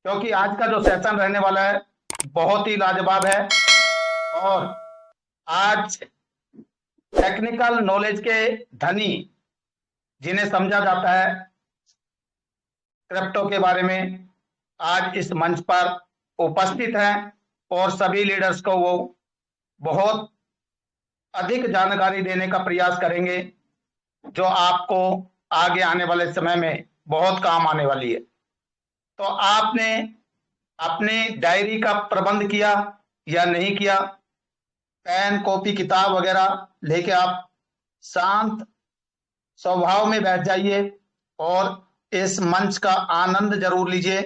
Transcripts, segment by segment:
क्योंकि आज का जो सेशन रहने वाला है बहुत ही लाजवाब है। और आज टेक्निकल नॉलेज के धनी जिन्हें समझा जाता है क्रिप्टो के बारे में, आज इस मंच पर उपस्थित हैं और सभी लीडर्स को वो बहुत अधिक जानकारी देने का प्रयास करेंगे जो आपको आगे आने वाले समय में बहुत काम आने वाली है। तो आपने अपनी डायरी का प्रबंध किया या नहीं किया? पेन कॉपी किताब वगैरह लेके आप शांत स्वभाव में बैठ जाइए और इस मंच का आनंद जरूर लीजिए,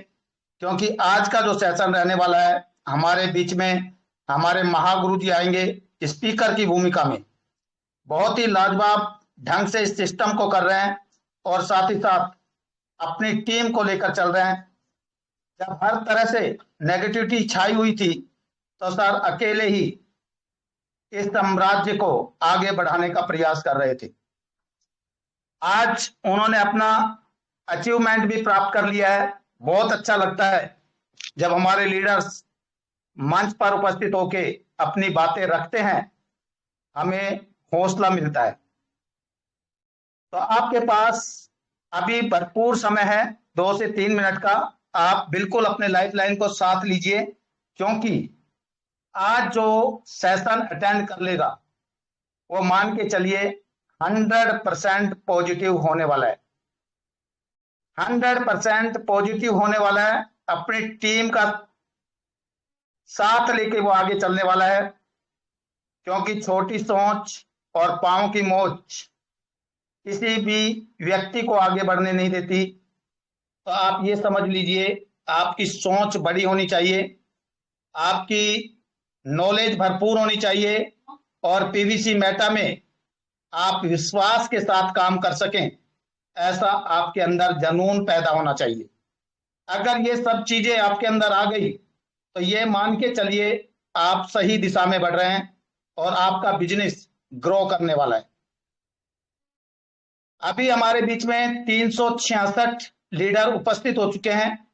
क्योंकि आज का जो सेशन रहने वाला है हमारे बीच में हमारे महागुरु जी आएंगे स्पीकर की भूमिका में। बहुत ही लाजवाब ढंग से इस सिस्टम को कर रहे हैं और साथ ही साथ अपनी टीम को लेकर चल रहे हैं। जब हर तरह से नेगेटिविटी छाई हुई थी तो सर अकेले ही इस साम्राज्य को आगे बढ़ाने का प्रयास कर रहे थे। आज उन्होंने अपना अचीवमेंट भी प्राप्त कर लिया है। बहुत अच्छा लगता है जब हमारे लीडर्स मंच पर उपस्थित होके अपनी बातें रखते हैं, हमें हौसला मिलता है। तो आपके पास अभी भरपूर समय है, 2 से 3 मिनट का। आप बिल्कुल अपने लाइफ लाइन को साथ लीजिए, क्योंकि आज जो सेशन अटेंड कर लेगा वो मान के चलिए 100% पॉजिटिव होने वाला है। 100% पॉजिटिव होने वाला है। अपनी टीम का साथ लेके वो आगे चलने वाला है, क्योंकि छोटी सोच और पांव की मोच किसी भी व्यक्ति को आगे बढ़ने नहीं देती। तो आप ये समझ लीजिए, आपकी सोच बड़ी होनी चाहिए, आपकी नॉलेज भरपूर होनी चाहिए और पीवीसी मेटा में आप विश्वास के साथ काम कर सकें, ऐसा आपके अंदर जुनून पैदा होना चाहिए। अगर ये सब चीजें आपके अंदर आ गई तो ये मान के चलिए आप सही दिशा में बढ़ रहे हैं और आपका बिजनेस ग्रो करने वाला है। अभी हमारे बीच में 366 लीडर उपस्थित हो चुके हैं।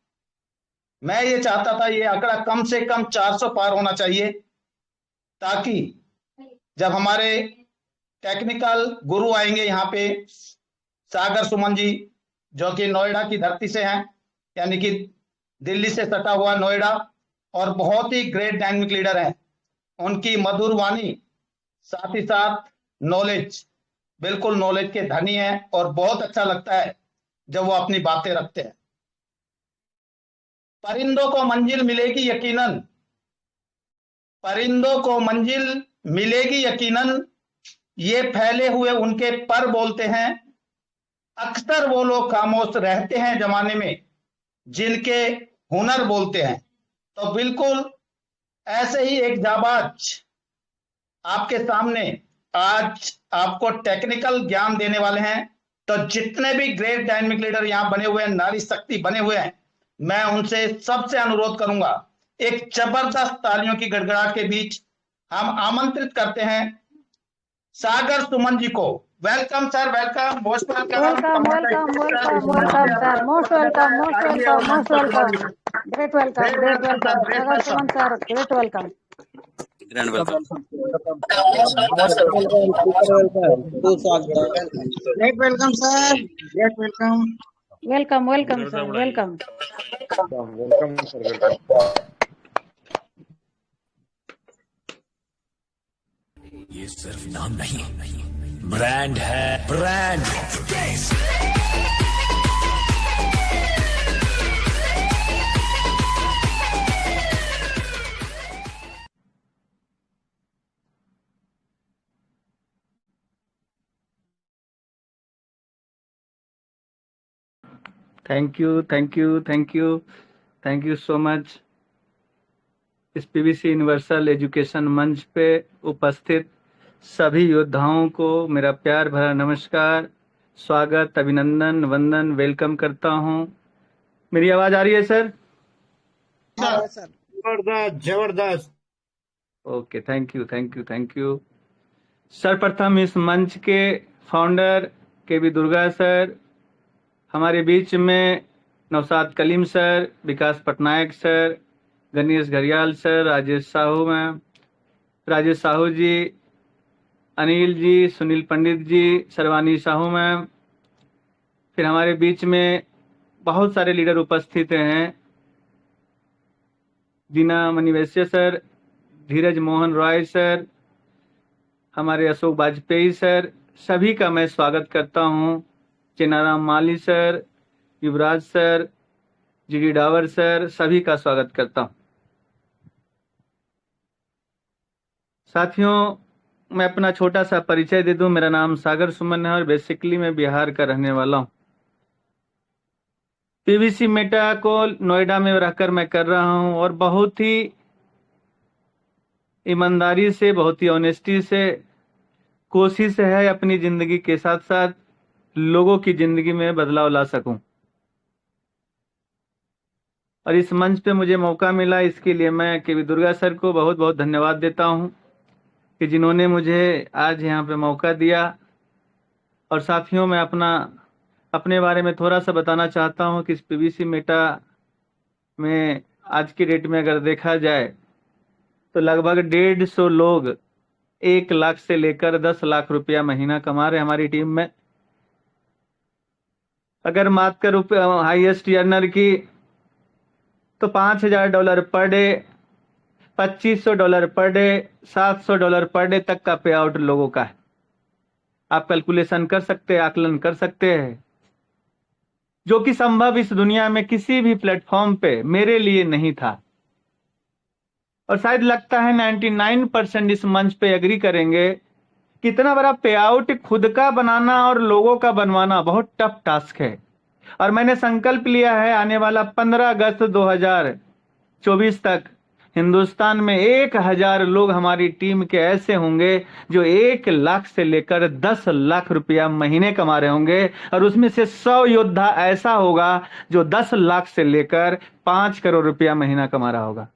मैं ये चाहता था ये आंकड़ा कम से कम 400 पार होना चाहिए, ताकि जब हमारे टेक्निकल गुरु आएंगे यहाँ पे, सागर सुमन जी जो कि नोएडा की धरती से हैं, यानी कि दिल्ली से सटा हुआ नोएडा, और बहुत ही ग्रेट डायनेमिक लीडर हैं। उनकी मधुर वाणी, साथ ही साथ नॉलेज, बिल्कुल नॉलेज के धनी हैं और बहुत अच्छा लगता है जब वो अपनी बातें रखते हैं। परिंदों को मंजिल मिलेगी यकीनन, परिंदों को मंजिल मिलेगी यकीनन, ये फैले हुए उनके पर बोलते हैं। अक्सर वो लोग खामोश रहते हैं जमाने में जिनके हुनर बोलते हैं। तो बिल्कुल ऐसे ही एक जाबाज आपके सामने आज आपको टेक्निकल ज्ञान देने वाले हैं। तो जितने भी ग्रेट डायनेमिक लीडर यहाँ बने हुए हैं, नारी शक्ति बने हुए हैं, मैं उनसे सबसे अनुरोध करूंगा, एक जबरदस्त तालियों की गड़गड़ाहट के बीच हम आमंत्रित करते हैं सागर सुमन जी को। Welcome sir, welcome, most welcome. Welcome sir, most welcome, great welcome Sagar Suman sir, great welcome, grand welcome, great welcome sir, great welcome, welcome sir, welcome sir, welcome. ये सिर्फ नाम नहीं, ब्रांड है, brand. Thank you so much. इस PVC universal education मंच पे उपस्थित सभी योद्धाओं को मेरा प्यार भरा नमस्कार, स्वागत, अभिनंदन, वंदन, वेलकम करता हूं। मेरी आवाज आ रही है सर? जबरदस्त। Okay, thank you. सर्वप्रथम इस मंच के फाउंडर के बी दुर्गा सर हमारे बीच में Naushad Kaleem sir, Vikas Patnaik sir, Ganesh Ghariyal sir, Rajesh Sahu ma'am, Rajesh Sahu ji, Anil ji, Sunil Pandit ji, Sarvani Sahu ma'am. फिर हमारे बीच में बहुत सारे लीडर उपस्थित हैं, दीना मणिवैश्य सर, धीरज मोहन रॉय सर, हमारे अशोक वाजपेयी सर, सभी का मैं स्वागत करता हूं। चेनाराम माली सर, युवराज सर, जीडी डावर सर, सभी का स्वागत करता हूं। साथियों, मैं अपना छोटा सा परिचय दे दूं। मेरा नाम सागर सुमन है और बेसिकली मैं बिहार का रहने वाला हूं। पीवीसी मेटा को नोएडा में रहकर मैं कर रहा हूं और बहुत ही ईमानदारी से, बहुत ही ऑनेस्टी से कोशिश है अपनी जिंदगी के साथ साथ लोगों की जिंदगी में बदलाव ला सकूं। और इस मंच पे मुझे मौका मिला, इसके लिए मैं केवी दुर्गा सर को बहुत बहुत धन्यवाद देता हूं कि जिन्होंने मुझे आज यहाँ पे मौका दिया। और साथियों, मैं अपने बारे में थोड़ा सा बताना चाहता हूं कि इस पीवीसी मेटा में आज की डेट में अगर देखा जाए तो लगभग 150 लोग 1 लाख से लेकर 10 लाख रुपया महीना कमा रहे हमारी टीम में। अगर बात करूं हाईएस्ट अर्नर की तो $5000 per day, $2500 per day, $700 per day तक का पे आउट लोगों का है। आप कैलकुलेशन कर सकते हैं, आकलन कर सकते हैं, जो कि संभव इस दुनिया में किसी भी प्लेटफॉर्म पे मेरे लिए नहीं था। और शायद लगता है 99% इस मंच पे एग्री करेंगे कि इतना बड़ा पे आउट खुद का बनाना और लोगों का बनवाना बहुत टफ टास्क है। और मैंने संकल्प लिया है आने वाला 15 अगस्त 2024 तक हिंदुस्तान में 1000 लोग हमारी टीम के ऐसे होंगे जो 1 लाख से लेकर 10 लाख रुपया महीने कमा रहे होंगे। और उसमें से 100 योद्धा ऐसा होगा जो 10 लाख से लेकर 5 करोड़ रुपया महीना कमा रहा होगा।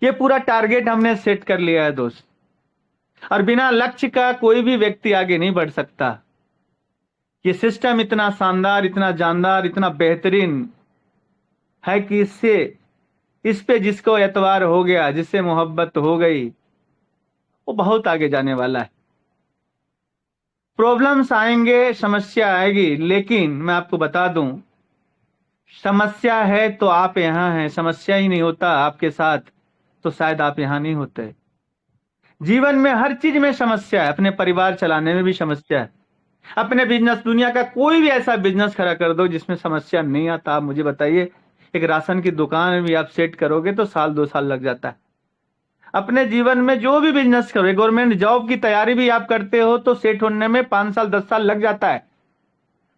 ये पूरा टारगेट हमने सेट कर लिया है दोस्त। और बिना लक्ष्य का कोई भी व्यक्ति आगे नहीं बढ़ सकता। ये सिस्टम इतना शानदार, इतना जानदार, इतना बेहतरीन है कि इस पे जिसको एतवार हो गया, जिससे मोहब्बत हो गई, वो बहुत आगे जाने वाला है। प्रॉब्लम्स आएंगे, समस्या आएगी, लेकिन मैं आपको बता दूं, समस्या है तो आप यहां हैं। समस्या ही नहीं होता आपके साथ तो शायद आप यहां नहीं होते। जीवन में हर चीज में समस्या है। अपने परिवार चलाने में भी समस्या है। अपने बिजनेस, दुनिया का कोई भी ऐसा बिजनेस खड़ा कर दो जिसमें समस्या नहीं आता। आप मुझे बताइए, एक राशन की दुकान भी आप सेट करोगे तो 1-2 साल लग जाता है। अपने जीवन में जो भी बिजनेस करोगे, गवर्नमेंट जॉब की तैयारी भी आप करते हो तो सेट होने में 5 साल 10 साल लग जाता है।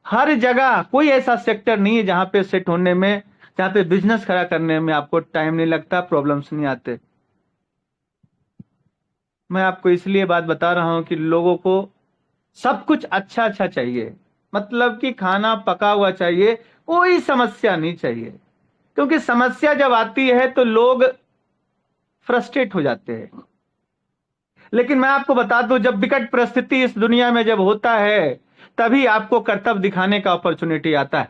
हर जगह कोई ऐसा सेक्टर नहीं है जहां पे सेट होने में, जहां पे बिजनेस खड़ा करने में आपको टाइम नहीं लगता, प्रॉब्लम्स नहीं आते। मैं आपको इसलिए बात बता रहा हूं कि लोगों को सब कुछ अच्छा अच्छा चाहिए, मतलब कि खाना पका हुआ चाहिए, कोई समस्या नहीं चाहिए। क्योंकि समस्या जब आती है तो लोग फ्रस्ट्रेट हो जाते हैं। लेकिन मैं आपको बता दूं, जब विकट परिस्थिति इस दुनिया में जब होता है तभी आपको कर्तव्य दिखाने का अपॉर्चुनिटी आता है।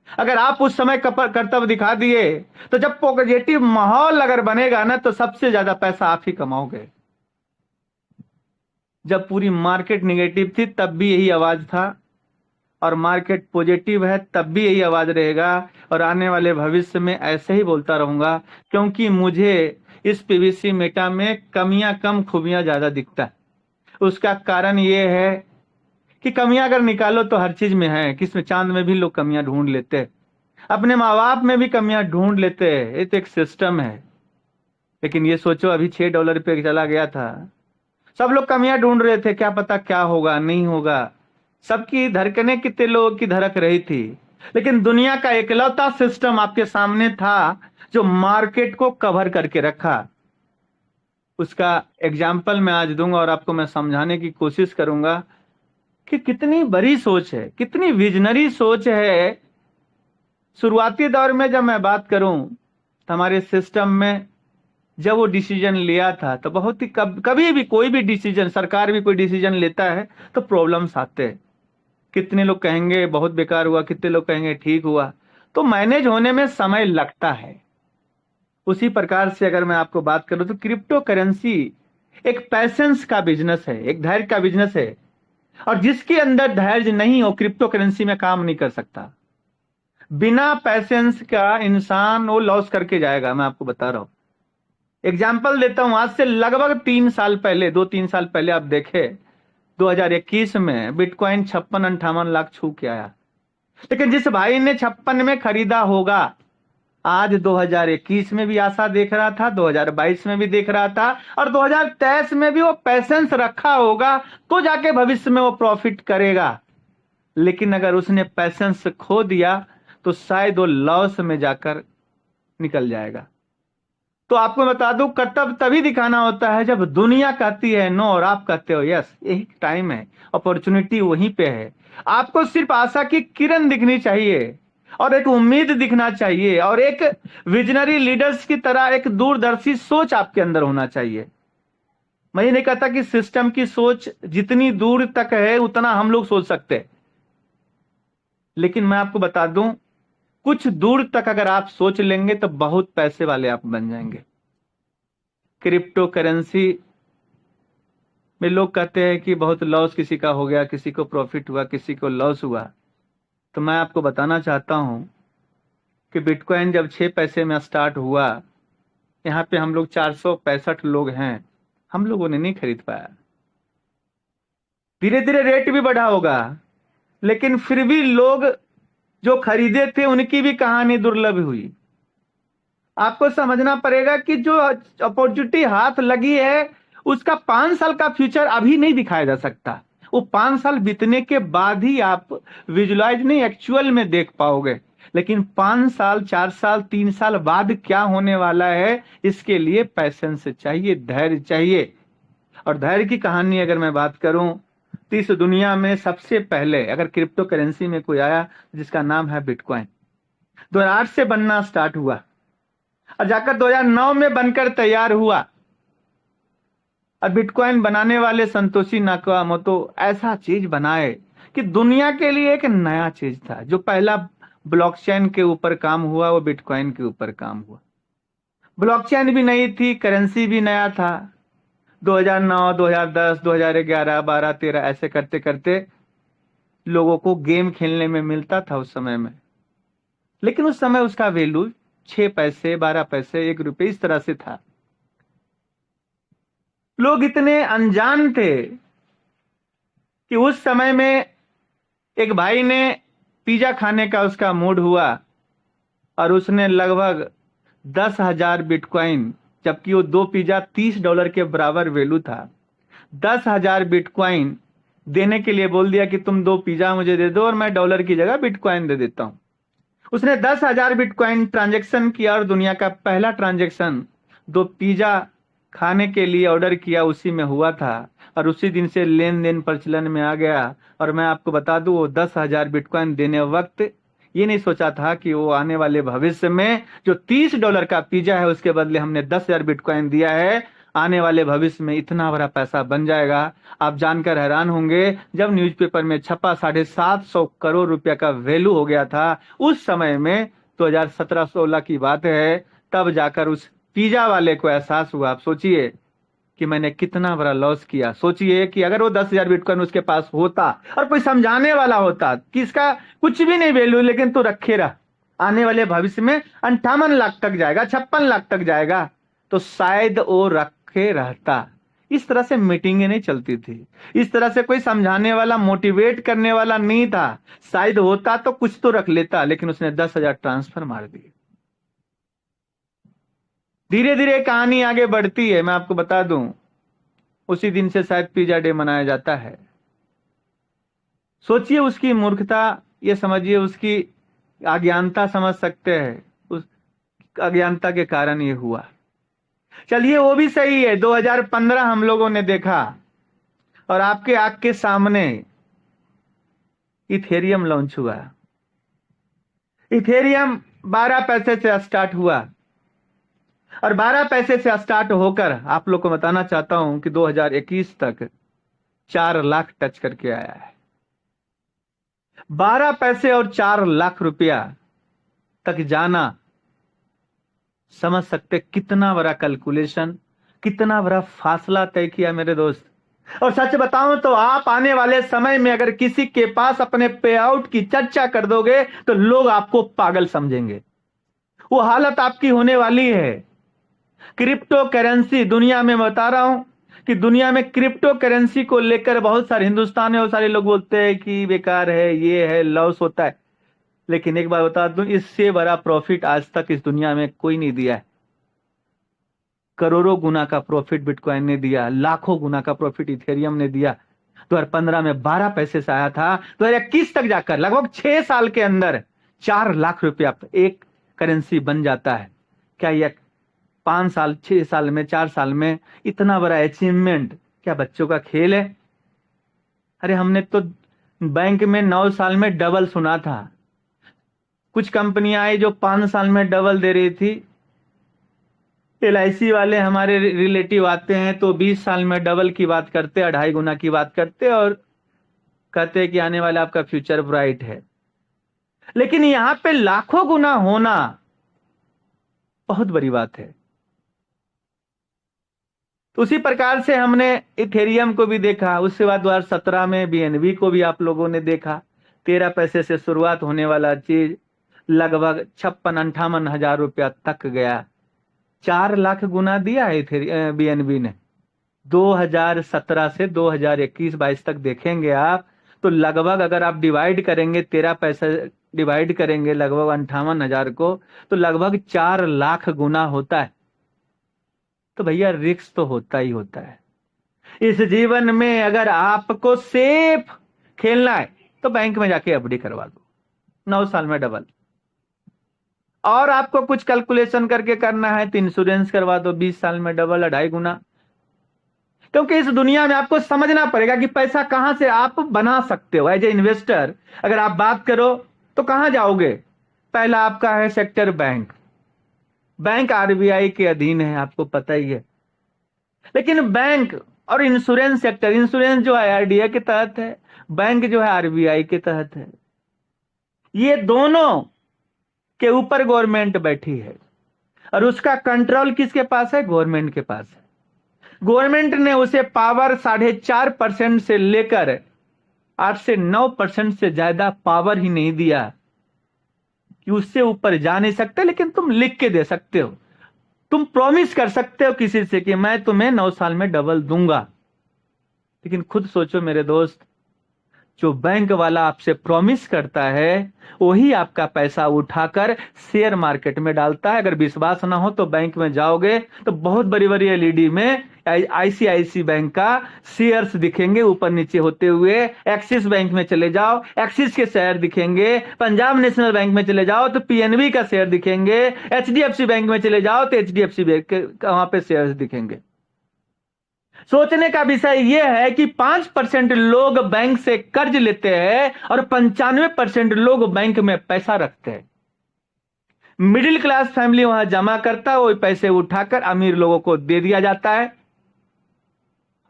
अगर आप उस समय कर्तव्य दिखा दिए तो जब पॉजिटिव माहौल अगर बनेगा ना तो सबसे ज्यादा पैसा आप ही कमाओगे। जब पूरी मार्केट निगेटिव थी तब भी यही आवाज था, और मार्केट पॉजिटिव है तब भी यही आवाज रहेगा। और आने वाले भविष्य में ऐसे ही बोलता रहूंगा, क्योंकि मुझे इस पीवीसी मेटा में कमियां कम, खूबियां ज्यादा दिखता है। उसका कारण ये है कि कमियां अगर निकालो तो हर चीज में है। किसमें? चांद में भी लोग कमियां ढूंढ लेते हैं, अपने माँ बाप में भी कमियां ढूंढ लेते हैं। ये तो एक सिस्टम है। लेकिन ये सोचो, अभी $6 पे चला गया था, सब लोग कमियां ढूंढ रहे थे, क्या पता क्या होगा नहीं होगा। सबकी धड़कनें कितने लोगों की धड़क रही थी, लेकिन दुनिया का एकलौता सिस्टम आपके सामने था जो मार्केट को कवर करके रखा। उसका एग्जाम्पल मैं आज दूंगा और आपको मैं समझाने की कोशिश करूंगा कि कितनी बड़ी सोच है, कितनी विजनरी सोच है। शुरुआती दौर में जब मैं बात करूं तो हमारे सिस्टम में जब वो डिसीजन लिया था तो बहुत ही कभी भी कोई भी डिसीजन, सरकार भी कोई डिसीजन लेता है तो प्रॉब्लम्स आते हैं। कितने लोग कहेंगे बहुत बेकार हुआ, कितने लोग कहेंगे ठीक हुआ। तो मैनेज होने में समय लगता है। उसी प्रकार से अगर मैं आपको बात करूं तो क्रिप्टो करेंसी एक पैसेंस का बिजनेस है, एक धैर्य का बिजनेस है, और जिसके अंदर धैर्य नहीं हो क्रिप्टो करेंसी में काम नहीं कर सकता। बिना पैसेंस का इंसान वो लॉस करके जाएगा, मैं आपको बता रहा हूं। एग्जाम्पल देता हूं, आज से लगभग 3 साल पहले, 2-3 साल पहले आप देखे 2021 में बिटकॉइन 56-58 लाख छू के आया। लेकिन जिस भाई ने 56 में खरीदा होगा, आज 2021 में भी आशा देख रहा था, 2022 में भी देख रहा था, और 2023 में भी वो पैसेंस रखा होगा तो जाके भविष्य में वो प्रॉफिट करेगा। लेकिन अगर उसने पैसेंस खो दिया तो शायद वो लॉस में जाकर निकल जाएगा। तो आपको बता दूं, कर्तव्य तभी दिखाना होता है जब दुनिया कहती है नो और आप कहते हो यस। यही टाइम है, अपॉर्चुनिटी वहीं पे है। आपको सिर्फ आशा की किरण दिखनी चाहिए और एक उम्मीद दिखना चाहिए और एक विजनरी लीडर्स की तरह एक दूरदर्शी सोच आपके अंदर होना चाहिए। मैं ये नहीं कहता कि सिस्टम की सोच जितनी दूर तक है उतना हम लोग सोच सकते हैं, लेकिन मैं आपको बता दूं, कुछ दूर तक अगर आप सोच लेंगे तो बहुत पैसे वाले आप बन जाएंगे। क्रिप्टो करेंसी में लोग कहते हैं कि बहुत लॉस किसी का हो गया, किसी को प्रॉफिट हुआ, किसी को लॉस हुआ। तो मैं आपको बताना चाहता हूं कि बिटकॉइन जब 6 पैसे में स्टार्ट हुआ, यहां पे हम लोग 465 लोग हैं, हम लोगों ने नहीं खरीद पाया। धीरे धीरे रेट भी बढ़ा होगा, लेकिन फिर भी लोग जो खरीदे थे उनकी भी कहानी दुर्लभ हुई। आपको समझना पड़ेगा कि जो अपॉर्चुनिटी हाथ लगी है उसका 5 साल का फ्यूचर अभी नहीं दिखाया जा सकता। वो 5 साल बीतने के बाद ही आप विजुलाइज नहीं, एक्चुअल में देख पाओगे। लेकिन 5 साल, 4 साल, 3 साल बाद क्या होने वाला है, इसके लिए पैसेंस चाहिए, धैर्य चाहिए। और धैर्य की कहानी अगर मैं बात करूं तो इस दुनिया में सबसे पहले अगर क्रिप्टो करेंसी में कोई आया जिसका नाम है बिटकॉइन, 2008 से बनना स्टार्ट हुआ और जाकर 2009 में बनकर तैयार हुआ। और बिटकॉइन बनाने वाले संतोषी नाकामोटो ऐसा चीज बनाए कि दुनिया के लिए एक नया चीज था। जो पहला ब्लॉकचेन के ऊपर काम हुआ वो बिटकॉइन के ऊपर काम हुआ। ब्लॉकचेन भी नई थी, करेंसी भी नया था। 2009, 2010, 2011, 12, 13 ऐसे करते करते लोगों को गेम खेलने में मिलता था उस समय में। लेकिन उस समय उसका वैल्यू 6 पैसे, 12 पैसे, 1 रुपये इस तरह से था। लोग इतने अनजान थे कि उस समय में एक भाई ने पिज्जा खाने का उसका मूड हुआ और उसने लगभग 10,000 बिटकॉइन, जबकि वो 2 पिज्जा $30 के बराबर वैल्यू था, 10,000 बिटकॉइन देने के लिए बोल दिया कि तुम 2 पिज्जा मुझे दे दो और मैं डॉलर की जगह बिटकॉइन दे देता हूं। उसने 10,000 बिटकॉइन ट्रांजैक्शन किया और दुनिया का पहला ट्रांजैक्शन 2 पिज्जा खाने के लिए ऑर्डर किया उसी में हुआ था और उसी दिन से लेन देन प्रचलन में आ गया। और मैं आपको बता दूं, वो 10,000 बिटकॉइन देने वक्त ये नहीं सोचा था कि वो आने वाले भविष्य में जो $30 का पिज्जा है उसके बदले हमने 10,000 बिटकॉइन दिया है, आने वाले भविष्य में इतना बड़ा पैसा बन जाएगा। आप जानकर हैरान होंगे, जब न्यूज़पेपर में छपा 750 करोड़ रुपया का वैल्यू हो गया था उस समय में, 2017-16 की बात है, तब जाकर उस पिज्जा वाले को एहसास हुआ। आप सोचिए कि मैंने कितना बड़ा लॉस किया। सोचिए कि अगर वो 10,000 बिटकॉइन उसके पास होता और कोई समझाने वाला होता कि इसका कुछ भी नहीं वैल्यू, लेकिन तू रखे रहा, आने वाले भविष्य में 58 लाख तक जाएगा, 56 लाख तक जाएगा, तो शायद वो रखे रहता। इस तरह से मीटिंगें नहीं चलती थी, इस तरह से कोई समझाने वाला, मोटिवेट करने वाला नहीं था। शायद होता तो कुछ तो रख लेता, लेकिन उसने 10,000 ट्रांसफर मार दिए। धीरे धीरे कहानी आगे बढ़ती है। मैं आपको बता दूं, उसी दिन से शायद पिज्जा डे मनाया जाता है। सोचिए उसकी मूर्खता, ये समझिए उसकी अज्ञानता, समझ सकते हैं उस अज्ञानता के कारण ये हुआ। चलिए वो भी सही है, 2015 हम लोगों ने देखा और आपके आंख के सामने इथेरियम लॉन्च हुआ। इथेरियम 12 पैसे से स्टार्ट हुआ और 12 पैसे से स्टार्ट होकर आप लोग को बताना चाहता हूं कि 2021 तक 4 लाख टच करके आया है। 12 पैसे और 4 लाख रुपया तक जाना, समझ सकते कितना बड़ा कैलकुलेशन, कितना बड़ा फासला तय किया मेरे दोस्त। और सच बताऊं तो आप आने वाले समय में अगर किसी के पास अपने पे आउट की चर्चा कर दोगे तो लोग आपको पागल समझेंगे। वो हालत आपकी होने वाली है। क्रिप्टो करेंसी दुनिया में, बता रहा हूं कि दुनिया में क्रिप्टो करेंसी को लेकर बहुत सारे, हिंदुस्तान में बहुत सारे लोग बोलते हैं कि बेकार है, ये है, लॉस होता है। लेकिन एक बात बता दूं, इससे बड़ा प्रॉफिट आज तक इस दुनिया में कोई नहीं दिया है। करोड़ों गुना का प्रॉफिट बिटकॉइन ने दिया, लाखों गुना का प्रॉफिट इथेरियम ने दिया। 2015 में 12 पैसे से आया था, 2021 तक जाकर लगभग 6 साल के अंदर 4 लाख रुपया एक करेंसी बन जाता है। क्या यह 5 साल, 6 साल में, 4 साल में इतना बड़ा अचीवमेंट क्या बच्चों का खेल है? अरे हमने तो बैंक में 9 साल में डबल सुना था। कुछ कंपनियां आई जो 5 साल में डबल दे रही थी। LIC वाले हमारे रिलेटिव आते हैं तो 20 साल में डबल की बात करते, 2.5 गुना की बात करते और कहते हैं कि आने वाला आपका फ्यूचर ब्राइट है। लेकिन यहां पे लाखों गुना होना बहुत बड़ी बात है। तो उसी प्रकार से हमने इथेरियम को भी देखा। उसके बाद 2017 में BNB को भी आप लोगों ने देखा। 13 पैसे से शुरुआत होने वाला चीज लगभग 56-58 हजार रुपया तक गया। 4 लाख गुना दिया है BNB ने। 2017 से 2021-22 तक देखेंगे आप तो लगभग, अगर आप डिवाइड करेंगे 13 पैसे डिवाइड करेंगे लगभग 58 हजार को, तो लगभग 4 लाख गुना होता है। तो भैया रिस्क तो होता ही होता है इस जीवन में। अगर आपको सेफ खेलना है तो बैंक में जाके FD करवा दो, 9 साल में डबल। और आपको कुछ कैलकुलेशन करके करना है तो इंश्योरेंस करवा दो, 20 साल में डबल, 2.5 गुना। क्योंकि इस दुनिया में आपको समझना पड़ेगा कि पैसा कहां से आप बना सकते हो। एज ए इन्वेस्टर अगर आप बात करो तो कहां जाओगे? पहला आपका है सेक्टर बैंक। बैंक RBI के अधीन है, आपको पता ही है। लेकिन बैंक और इंश्योरेंस सेक्टर, इंश्योरेंस जो है RDA के तहत है, बैंक जो है RBI के तहत है। ये दोनों के ऊपर गवर्नमेंट बैठी है और उसका कंट्रोल किसके पास है? गवर्नमेंट के पास है। गवर्नमेंट ने उसे पावर 4.5% से लेकर 8 से 9% से ज्यादा पावर ही नहीं दिया कि उससे ऊपर जा नहीं सकते। लेकिन तुम लिख के दे सकते हो, तुम प्रॉमिस कर सकते हो किसी से कि मैं तुम्हें 9 साल में डबल दूंगा। लेकिन खुद सोचो मेरे दोस्त, जो बैंक वाला आपसे प्रॉमिस करता है वही आपका पैसा उठाकर शेयर मार्केट में डालता है। अगर विश्वास ना हो तो बैंक में जाओगे तो बहुत बड़ी बड़ी LED में ICICI बैंक का शेयर्स दिखेंगे ऊपर नीचे होते हुए। एक्सिस बैंक में चले जाओ, एक्सिस के शेयर दिखेंगे। पंजाब नेशनल बैंक में चले जाओ तो PNB का शेयर दिखेंगे। HDFC बैंक में चले जाओ तो HDFC बैंक के वहां पे शेयर्स दिखेंगे। सोचने का विषय यह है कि 5% लोग बैंक से कर्ज लेते हैं और 95% लोग बैंक में पैसा रखते हैं। मिडिल क्लास फैमिली वहां जमा करता है, वो पैसे उठाकर अमीर लोगों को दे दिया जाता है।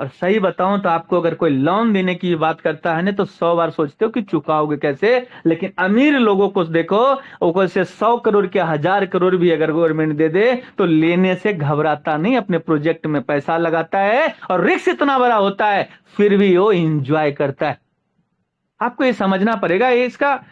और सही बताऊं तो आपको अगर कोई लोन देने की बात करता है ना तो 100 बार सोचते हो कि चुकाओगे कैसे। लेकिन अमीर लोगों को देखो, वो से 100 करोड़ के 1000 करोड़ भी अगर गवर्नमेंट दे दे तो लेने से घबराता नहीं, अपने प्रोजेक्ट में पैसा लगाता है और रिस्क इतना बड़ा होता है फिर भी वो एंजॉय करता है। आपको ये समझना पड़ेगा, ये इसका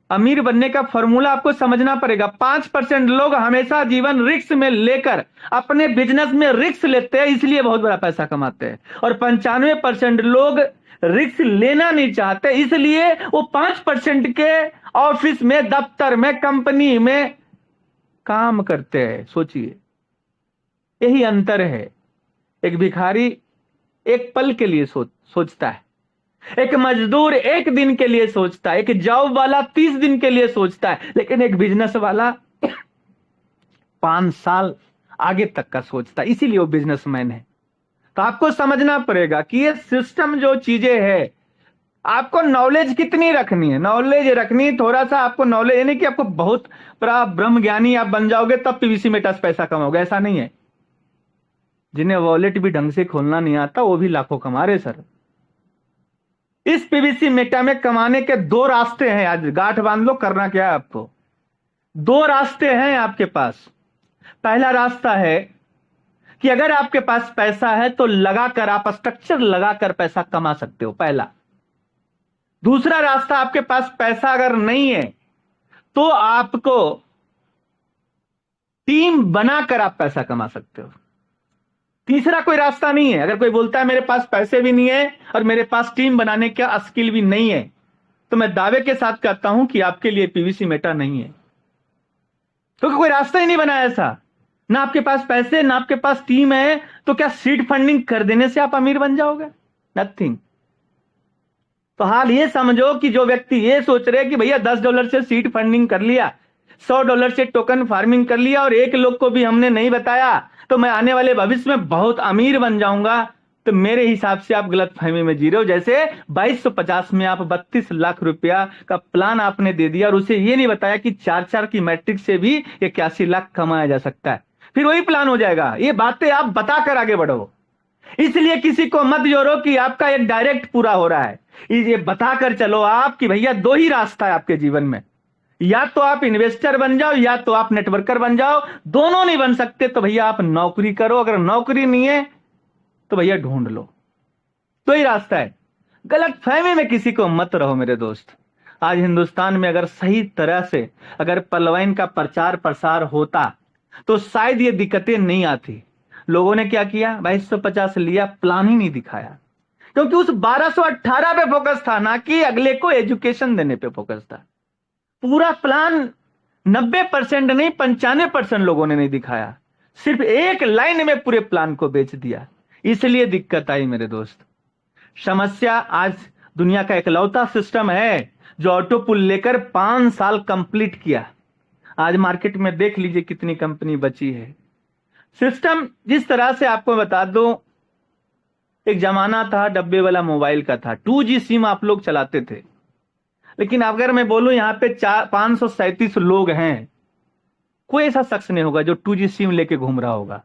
अमीर बनने का फॉर्मूला आपको समझना पड़ेगा। 5% लोग हमेशा जीवन रिस्क में लेकर अपने बिजनेस में रिस्क लेते हैं, इसलिए बहुत बड़ा पैसा कमाते हैं। और 95% लोग रिस्क लेना नहीं चाहते, इसलिए वो 5% के ऑफिस में, दफ्तर में, कंपनी में काम करते हैं। सोचिए, यही अंतर है। एक भिखारी एक पल के लिए सोचता है, एक मजदूर 1 दिन के लिए सोचता है, एक जॉब वाला 30 दिन के लिए सोचता है, लेकिन एक बिजनेस वाला 5 साल आगे तक का सोचता है, इसीलिए वो बिजनेसमैन है। तो आपको समझना पड़ेगा कि ये सिस्टम जो चीजें है, आपको नॉलेज कितनी रखनी है। नॉलेज रखनी थोड़ा सा, आपको नॉलेज यानी कि आपको बहुत बड़ा ब्रह्म ज्ञानी आप बन जाओगे तब PVC मेटा पैसा कमाओगे, ऐसा नहीं है। जिन्हें वॉलेट भी ढंग से खोलना नहीं आता वो भी लाखों कमा रहे सर। इस PVC मेटा में कमाने के 2 रास्ते हैं, आज गांठ बांध लो। करना क्या है आपको? दो रास्ते हैं आपके पास। पहला रास्ता है कि अगर आपके पास पैसा है तो लगाकर, आप स्ट्रक्चर लगाकर पैसा कमा सकते हो, पहला। दूसरा रास्ता, आपके पास पैसा अगर नहीं है तो आपको टीम बनाकर आप पैसा कमा सकते हो। तीसरा कोई रास्ता नहीं है। अगर कोई बोलता है मेरे पास पैसे भी नहीं है और मेरे पास टीम बनाने का स्किल भी नहीं है, तो मैं दावे के साथ कहता हूं कि आपके लिए पीवीसी मेटा नहीं है, क्योंकि कोई रास्ता ही नहीं बना ऐसा। ना आपके पास पैसे, ना आपके पास टीम है, तो क्या सीड फंडिंग कर देने से आप अमीर बन जाओगे? नथिंग। तो हाल ये समझो कि जो व्यक्ति ये सोच रहे कि भैया $10 से सीड फंडिंग कर लिया, $100 से टोकन फार्मिंग कर लिया और एक लोग को भी हमने नहीं बताया, तो मैं आने वाले भविष्य में बहुत अमीर बन जाऊंगा, तो मेरे हिसाब से आप गलत फहमी में जी रहे हो। जैसे 2250 में आप 32 लाख रुपया का प्लान आपने दे दिया और उसे ये नहीं बताया कि 4 की मैट्रिक से भी 81 लाख कमाया जा सकता है, फिर वही प्लान हो जाएगा। ये बातें आप बताकर आगे बढ़ो। इसलिए किसी को मत जोड़ो कि आपका एक डायरेक्ट पूरा हो रहा है। ये बताकर चलो आप कि भैया दो ही रास्ता है आपके जीवन में, या तो आप इन्वेस्टर बन जाओ या तो आप नेटवर्कर बन जाओ। दोनों नहीं बन सकते तो भैया आप नौकरी करो, अगर नौकरी नहीं है तो भैया ढूंढ लो। तो ही रास्ता है। गलत फहमी में किसी को मत रहो मेरे दोस्त। आज हिंदुस्तान में अगर सही तरह से अगर पलवाइन का प्रचार प्रसार होता तो शायद ये दिक्कतें नहीं आती। लोगों ने क्या किया, 2250 लिया, प्लान ही नहीं दिखाया, क्योंकि उस 1218 पे फोकस था, ना कि अगले को एजुकेशन देने पे फोकस था। पूरा प्लान 90% नहीं 95% लोगों ने नहीं दिखाया, सिर्फ एक लाइन में पूरे प्लान को बेच दिया। इसलिए दिक्कत आई मेरे दोस्त। समस्या, आज दुनिया का इकलौता सिस्टम है जो ऑटो पुल लेकर 5 साल कंप्लीट किया। आज मार्केट में देख लीजिए कितनी कंपनी बची है। सिस्टम जिस तरह से आपको बता दूं, एक जमाना था डब्बे वाला मोबाइल का था, 2G सिम आप लोग चलाते थे। लेकिन अगर मैं बोलूं यहाँ पे 537 लोग हैं, कोई ऐसा शख्स नहीं होगा जो 2G सिम लेके घूम रहा होगा।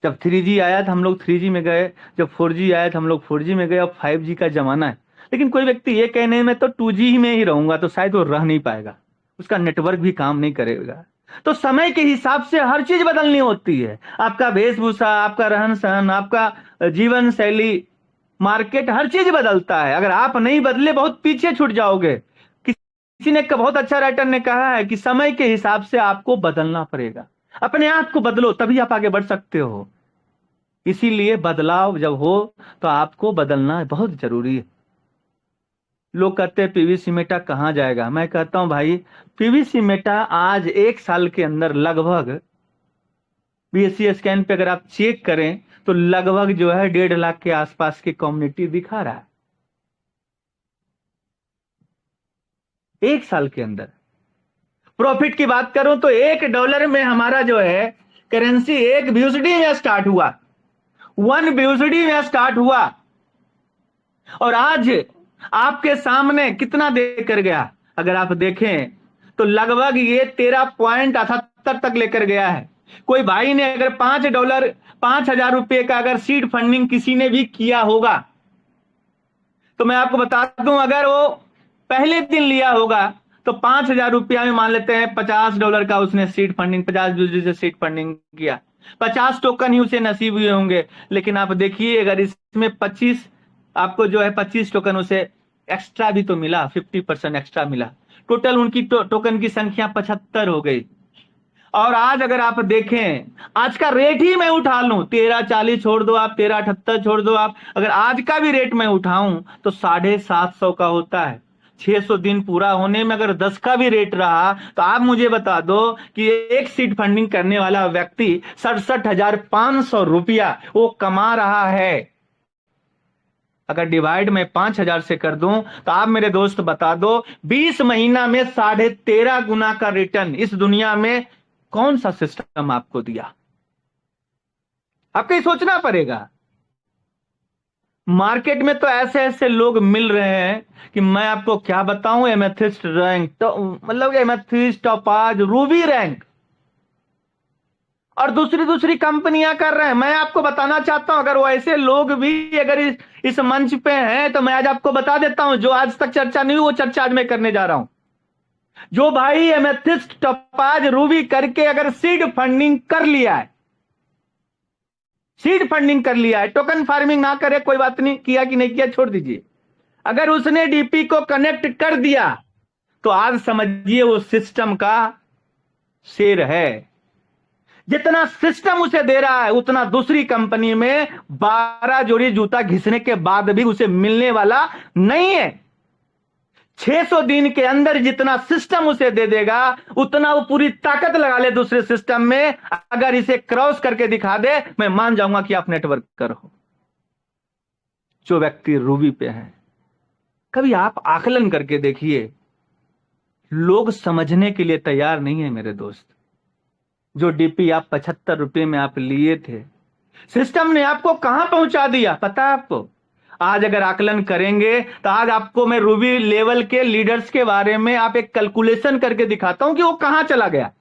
जब 3G आया था हम लोग 3G में गए, जब 4G आया था हम लोग 4G में गए, अब 5G का जमाना है। लेकिन कोई व्यक्ति ये कहने में तो 2G में ही रहूंगा, तो शायद वो रह नहीं पाएगा, उसका नेटवर्क भी काम नहीं करेगा। तो समय के हिसाब से हर चीज बदलनी होती है। आपका वेशभूषा, आपका रहन सहन, आपका जीवन शैली, मार्केट, हर चीज बदलता है। अगर आप नहीं बदले बहुत पीछे छूट जाओगे। किसी ने, बहुत अच्छा राइटर ने कहा है कि समय के हिसाब से आपको बदलना पड़ेगा। अपने आप को बदलो तभी आप आगे बढ़ सकते हो। इसीलिए बदलाव जब हो तो आपको बदलना बहुत जरूरी है। लोग कहते हैं पीवीसी मेटा कहां जाएगा। मैं कहता हूं भाई, पीवीसी मेटा आज 1 साल के अंदर लगभग बीएससी स्कैन पे अगर आप चेक करें तो लगभग जो है 1.5 लाख के आसपास की कम्युनिटी दिखा रहा है 1 साल के अंदर। प्रॉफिट की बात करूं तो $1 में हमारा जो है करेंसी 1 BUSD में स्टार्ट हुआ, 1 BUSD में स्टार्ट हुआ, और आज आपके सामने कितना देकर गया। अगर आप देखें तो लगभग ये 13.78 तक लेकर गया है। कोई भाई ने अगर $5 5,000 रुपए का अगर सीड फंडिंग किसी ने भी किया होगा तो मैं आपको बता दूं, अगर वो पहले दिन लिया होगा तो 5,000 रुपया में मान लेते हैं $50 का उसने सीड फंडिंग, 50 BUSD से सीड फंडिंग किया, 50 टोकन ही उसे नसीब हुए होंगे। लेकिन आप देखिए अगर इसमें 25 आपको जो है 25 टोकन उसे एक्स्ट्रा भी तो मिला, 50% एक्स्ट्रा मिला, टोटल उनकी टोकन की संख्या 75 हो गई। और आज अगर आप देखें, आज का रेट ही मैं उठा लूं, 1340 छोड़ दो आप, 1378 छोड़ दो आप, अगर आज का भी रेट मैं उठाऊं तो 750 का होता है। 600 दिन पूरा होने में अगर 10 का भी रेट रहा तो आप मुझे बता दो कि एक सीड फंडिंग करने वाला व्यक्ति 67,500 रुपया वो कमा रहा है। अगर डिवाइड में 5,000 से कर दूं तो आप मेरे दोस्त बता दो 20 महीना में 13.5 गुना का रिटर्न इस दुनिया में कौन सा सिस्टम आपको दिया। आपको ये सोचना पड़ेगा। मार्केट में तो ऐसे ऐसे लोग मिल रहे हैं कि मैं आपको क्या बताऊं, एमेथिस्ट रैंक तो मतलब एमेथिस्ट, टोपाज, रूबी रैंक, और दूसरी कंपनियां कर रहे हैं। मैं आपको बताना चाहता हूं, अगर वो ऐसे लोग भी अगर इस मंच पे हैं तो मैं आज आपको बता देता हूं, जो आज तक चर्चा नहीं हुई वो चर्चा आज मैं करने जा रहा हूं। जो भाई एमेथिस्ट, टोपाज, रूबी करके अगर सीड फंडिंग कर लिया है, सीड फंडिंग कर लिया है, टोकन फार्मिंग ना करे कोई बात नहीं, किया कि नहीं किया छोड़ दीजिए, अगर उसने डीपी को कनेक्ट कर दिया तो आज समझिए वो सिस्टम का शेर है। जितना सिस्टम उसे दे रहा है उतना दूसरी कंपनी में 12 जोड़ी जूता घिसने के बाद भी उसे मिलने वाला नहीं है। 600 दिन के अंदर जितना सिस्टम उसे दे देगा उतना वो पूरी ताकत लगा ले दूसरे सिस्टम में, अगर इसे क्रॉस करके दिखा दे मैं मान जाऊंगा कि आप नेटवर्कर हो। जो व्यक्ति रूबी पे है, कभी आप आकलन करके देखिए, लोग समझने के लिए तैयार नहीं है मेरे दोस्त। जो डीपी आप 75 रुपए में आप लिए थे, सिस्टम ने आपको कहां पहुंचा दिया पता है आपको? आज अगर आकलन करेंगे तो आज आपको मैं रूबी लेवल के लीडर्स के बारे में आप एक कैलकुलेशन करके दिखाता हूं कि वो कहां चला गया।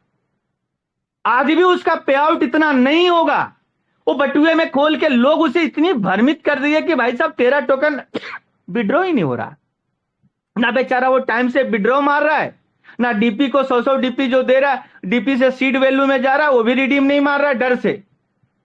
आज भी उसका पे आउट इतना नहीं होगा। वो बटुए में खोल के लोग उसे इतनी भ्रमित कर दिए कि भाई साहब तेरा टोकन विड्रॉ ही नहीं हो रहा ना, बेचारा वो टाइम से विड्रॉ मार रहा है ना, डीपी को 100 डीपी जो दे रहा है, डीपी से सीड वैल्यू में जा रहा है, वो भी रिडीम नहीं मार रहा है डर से,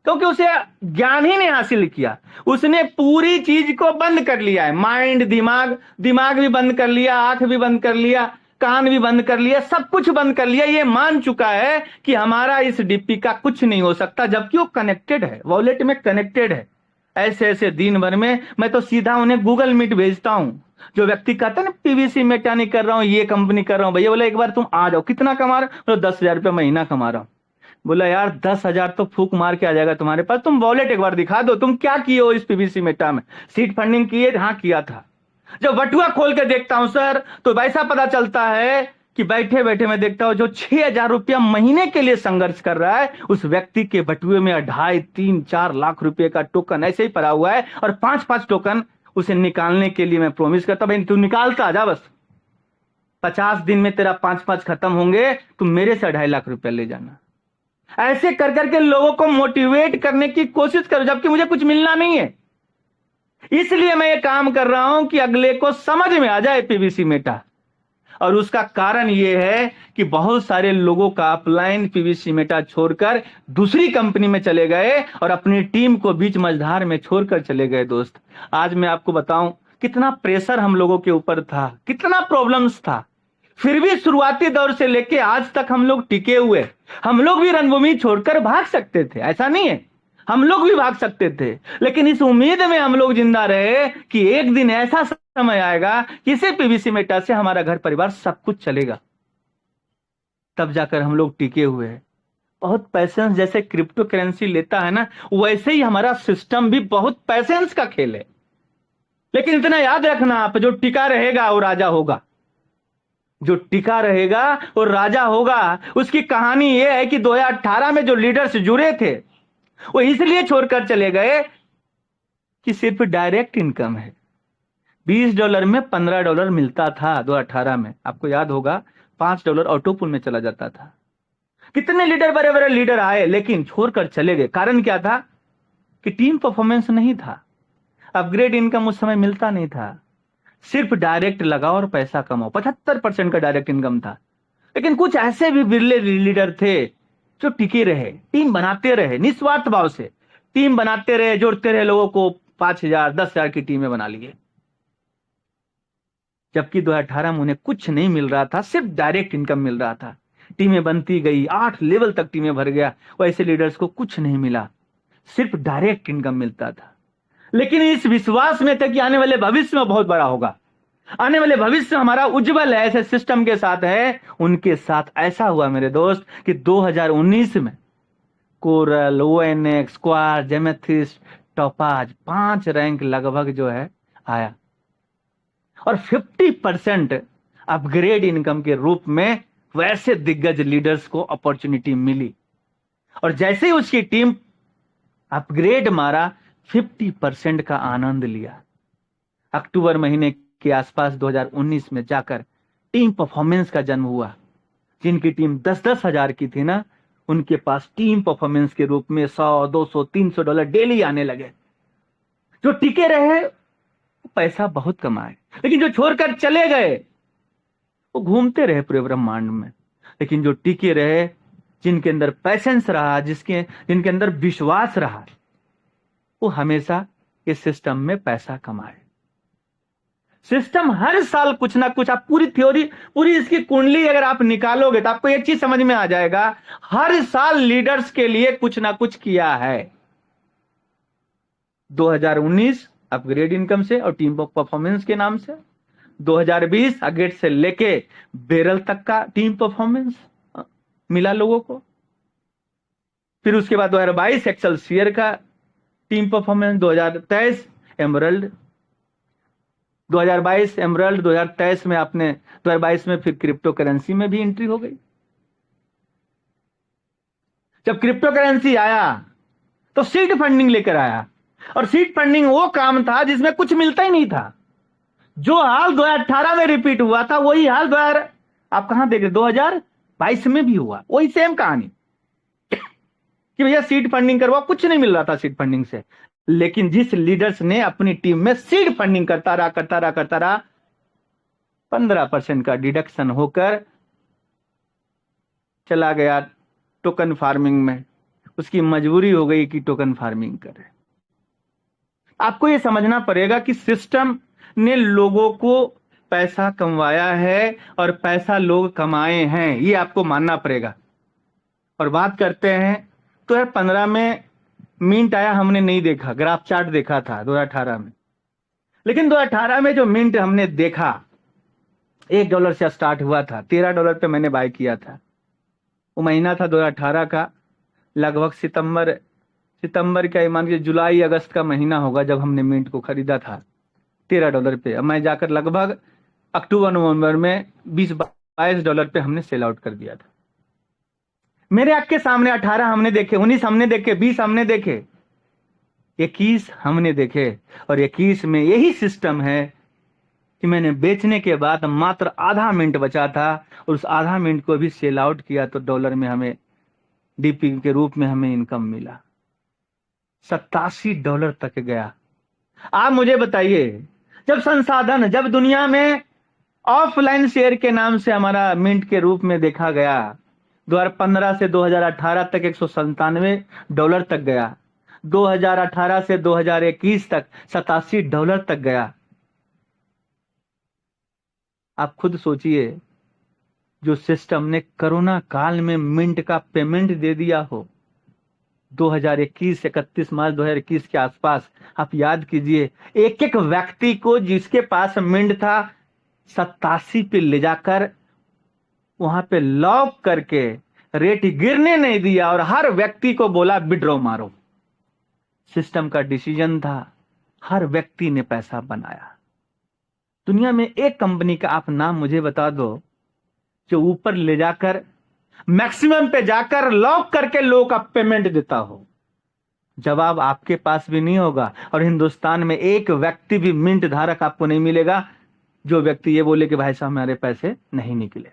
क्योंकि उसे ज्ञान ही नहीं हासिल किया। उसने पूरी चीज को बंद कर लिया है, माइंड, दिमाग भी बंद कर लिया, आंख भी बंद कर लिया, कान भी बंद कर लिया, सब कुछ बंद कर लिया। ये मान चुका है कि हमारा इस डीपी का कुछ नहीं हो सकता, जबकि वो कनेक्टेड है, वॉलेट में कनेक्टेड है। ऐसे ऐसे दिन भर में मैं तो सीधा उन्हें गूगल मीट भेजता हूं। जो व्यक्ति कहता है ना पीवीसी मेटा नहीं कर रहा हूं, ये कंपनी कर रहा हूं, भैया बोला एक बार तुम आ जाओ, कितना कमा रहे हो? 10,000 रुपया महीना कमा रहा हूं। बोला यार 10,000 तो फूक मार के आ जाएगा तुम्हारे पास, तुम वॉलेट एक बार दिखा दो, तुम क्या किए हो इस पीवीसी मेटा में? सीड फंडिंग किए? हाँ किया था। जब बटुआ खोल के देखता हूं सर, तो वैसा पता चलता है कि बैठे बैठे मैं देखता हूं जो 6,000 रुपया महीने के लिए संघर्ष कर रहा है, उस व्यक्ति के बटुए में 2.5, 3, 4 लाख रुपए का टोकन ऐसे ही पड़ा हुआ है, और 5-5 टोकन उसे निकालने के लिए मैं प्रॉमिस करता, भाई तू निकालता आ जा, बस 50 दिन में तेरा 5-5 खत्म होंगे, तुम मेरे से 2.5 लाख रुपया ले जाना। ऐसे कर करके लोगों को मोटिवेट करने की कोशिश करो, जबकि मुझे कुछ मिलना नहीं है। इसलिए मैं ये काम कर रहा हूं कि अगले को समझ में आ जाए पीवीसी मेटा। और उसका कारण यह है कि बहुत सारे लोगों का अपलाइन पीवीसी मेटा छोड़कर दूसरी कंपनी में चले गए और अपनी टीम को बीच मझधार में छोड़कर चले गए। दोस्त, आज मैं आपको बताऊं कितना प्रेशर हम लोगों के ऊपर था, कितना प्रॉब्लम्स था, फिर भी शुरुआती दौर से लेके आज तक हम लोग टिके हुए। हम लोग भी रणभूमि छोड़कर भाग सकते थे, ऐसा नहीं है, हम लोग भी भाग सकते थे, लेकिन इस उम्मीद में हम लोग जिंदा रहे कि एक दिन ऐसा समय आएगा कि इसी पीवीसी मेटा से हमारा घर परिवार सब कुछ चलेगा। तब जाकर हम लोग टिके हुए हैं। बहुत पैसेंस जैसे क्रिप्टो करेंसी लेता है ना, वैसे ही हमारा सिस्टम भी बहुत पैसेंस का खेल है। लेकिन इतना याद रखना, आप जो टिका रहेगा वो राजा होगा, जो टिका रहेगा वो राजा होगा। उसकी कहानी ये है कि 2018 में जो लीडर्स जुड़े थे वो इसलिए छोड़कर चले गए कि सिर्फ डायरेक्ट इनकम है। $20 में $15 मिलता था 2018 में, आपको याद होगा, $5 ऑटोपुल में चला जाता था। कितने लीडर, बड़े बड़े लीडर आए लेकिन छोड़कर चले गए। कारण क्या था कि टीम परफॉर्मेंस नहीं था, अपग्रेड इनकम उस समय मिलता नहीं था, सिर्फ डायरेक्ट लगाओ और पैसा कमाओ। 75% का डायरेक्ट इनकम था। लेकिन कुछ ऐसे भी बिरले लीडर थे जो टिके रहे, टीम बनाते रहे, निस्वार्थ भाव से टीम बनाते रहे, जोड़ते रहे लोगों को, 5,000 10,000 की टीमें बना लिए। जबकि 2018 में उन्हें कुछ नहीं मिल रहा था, सिर्फ डायरेक्ट इनकम मिल रहा था। टीमें बनती गई, 8 लेवल तक टीमें भर गया। वैसे लीडर्स को कुछ नहीं मिला, सिर्फ डायरेक्ट इनकम मिलता था। लेकिन इस विश्वास में था कि आने वाले भविष्य में बहुत बड़ा होगा, आने वाले भविष्य हमारा उज्जवल है, ऐसे सिस्टम के साथ है। उनके साथ ऐसा हुआ मेरे दोस्त कि 2019 में coral, onyx, quartz, amethyst, topaz 5 rank लगभग जो है आया, और 50% अपग्रेड इनकम के रूप में वैसे दिग्गज लीडर्स को अपॉर्चुनिटी मिली। और जैसे ही उसकी टीम अपग्रेड मारा, 50% का आनंद लिया। अक्टूबर महीने के आसपास 2019 में जाकर टीम परफॉर्मेंस का जन्म हुआ। जिनकी टीम 10-10 हजार की थी ना, उनके पास टीम परफॉर्मेंस के रूप में $100, $200, $300 डेली आने लगे। जो टिके रहे पैसा बहुत कमाए, लेकिन जो छोड़कर चले गए वो घूमते रहे पूरे ब्रह्मांड में, लेकिन जो टिके रहे, जिनके अंदर पैशंस रहा, जिनके अंदर विश्वास रहा, वो हमेशा इस सिस्टम में पैसा कमाए। सिस्टम हर साल कुछ ना कुछ, आप पूरी थ्योरी, पूरी इसकी कुंडली अगर आप निकालोगे तो आपको एक चीज समझ में आ जाएगा, हर साल लीडर्स के लिए कुछ ना कुछ किया है। 2019 अपग्रेड इनकम से और टीम ऑफ परफॉर्मेंस के नाम से, 2020 अगेट से लेके बेरल तक का टीम परफॉर्मेंस मिला लोगों को। फिर उसके बाद 2022 एक्सेलसियर का टीम परफॉर्मेंस, 2023 एमरल्ड, 2022 एमरल्ड, 2023 में आपने 2022 में फिर क्रिप्टो करेंसी में भी एंट्री हो गई। जब क्रिप्टो करेंसी आया तो सीड फंडिंग लेकर आया, और सीड फंडिंग वो काम था जिसमें कुछ मिलता ही नहीं था। जो हाल 2018 में रिपीट हुआ था वही हाल आप कहां देख रहे, 2022 में भी हुआ, वही सेम कहानी कि भैया सीड फंडिंग करवा, कुछ नहीं मिल रहा था सीड फंडिंग से। लेकिन जिस लीडर्स ने अपनी टीम में सीड फंडिंग करता रहा 15% का डिडक्शन होकर चला गया टोकन फार्मिंग में, उसकी मजबूरी हो गई कि टोकन फार्मिंग करे। आपको यह समझना पड़ेगा कि सिस्टम ने लोगों को पैसा कमवाया है और पैसा लोग कमाए हैं, ये आपको मानना पड़ेगा। और बात करते हैं तो 2015 में मिंट आया, हमने नहीं देखा, ग्राफ चार्ट देखा था 2018 में, लेकिन 2018 में जो मिंट हमने देखा $1 से स्टार्ट हुआ था, $13 पे मैंने बाय किया था। वो महीना था 2018 का, लगभग सितंबर का, मान लीजिए जुलाई अगस्त का महीना होगा जब हमने मिंट को खरीदा था $13 पे। अब मैं जाकर लगभग अक्टूबर नवंबर में $20-22 पे हमने सेल आउट कर दिया था। मेरे आंख के सामने 18 हमने देखे, 19 हमने देखे, 20 हमने देखे, 21 हमने देखे, और 21 में यही सिस्टम है कि मैंने बेचने के बाद मात्र आधा मिनट बचा था और उस आधा मिनट को भी सेल आउट किया तो डॉलर में हमें डीपी के रूप में हमें इनकम मिला, $87 तक गया। आप मुझे बताइए, जब संसाधन, जब दुनिया में ऑफलाइन शेयर के नाम से हमारा मिंट के रूप में देखा गया, 2015 से 2018 तक $197 तक गया, 2018 से 2021 तक $87 तक गया। आप खुद सोचिए, जो सिस्टम ने कोरोना काल में मिंट का पेमेंट दे दिया हो 2021, 31 मार्च 2021 के आसपास, आप याद कीजिए, एक एक व्यक्ति को जिसके पास मिंट था 87 पे ले जाकर वहां पे लॉक करके रेट गिरने नहीं दिया और हर व्यक्ति को बोला विड्रॉ मारो। सिस्टम का डिसीजन था, हर व्यक्ति ने पैसा बनाया। दुनिया में एक कंपनी का आप नाम मुझे बता दो जो ऊपर ले जाकर मैक्सिमम पे जाकर लॉक करके लोगों का पेमेंट देता हो। जवाब आपके पास भी नहीं होगा, और हिंदुस्तान में एक व्यक्ति भी मिंट धारक आपको नहीं मिलेगा जो व्यक्ति ये बोले कि भाई साहब हमारे पैसे नहीं निकले।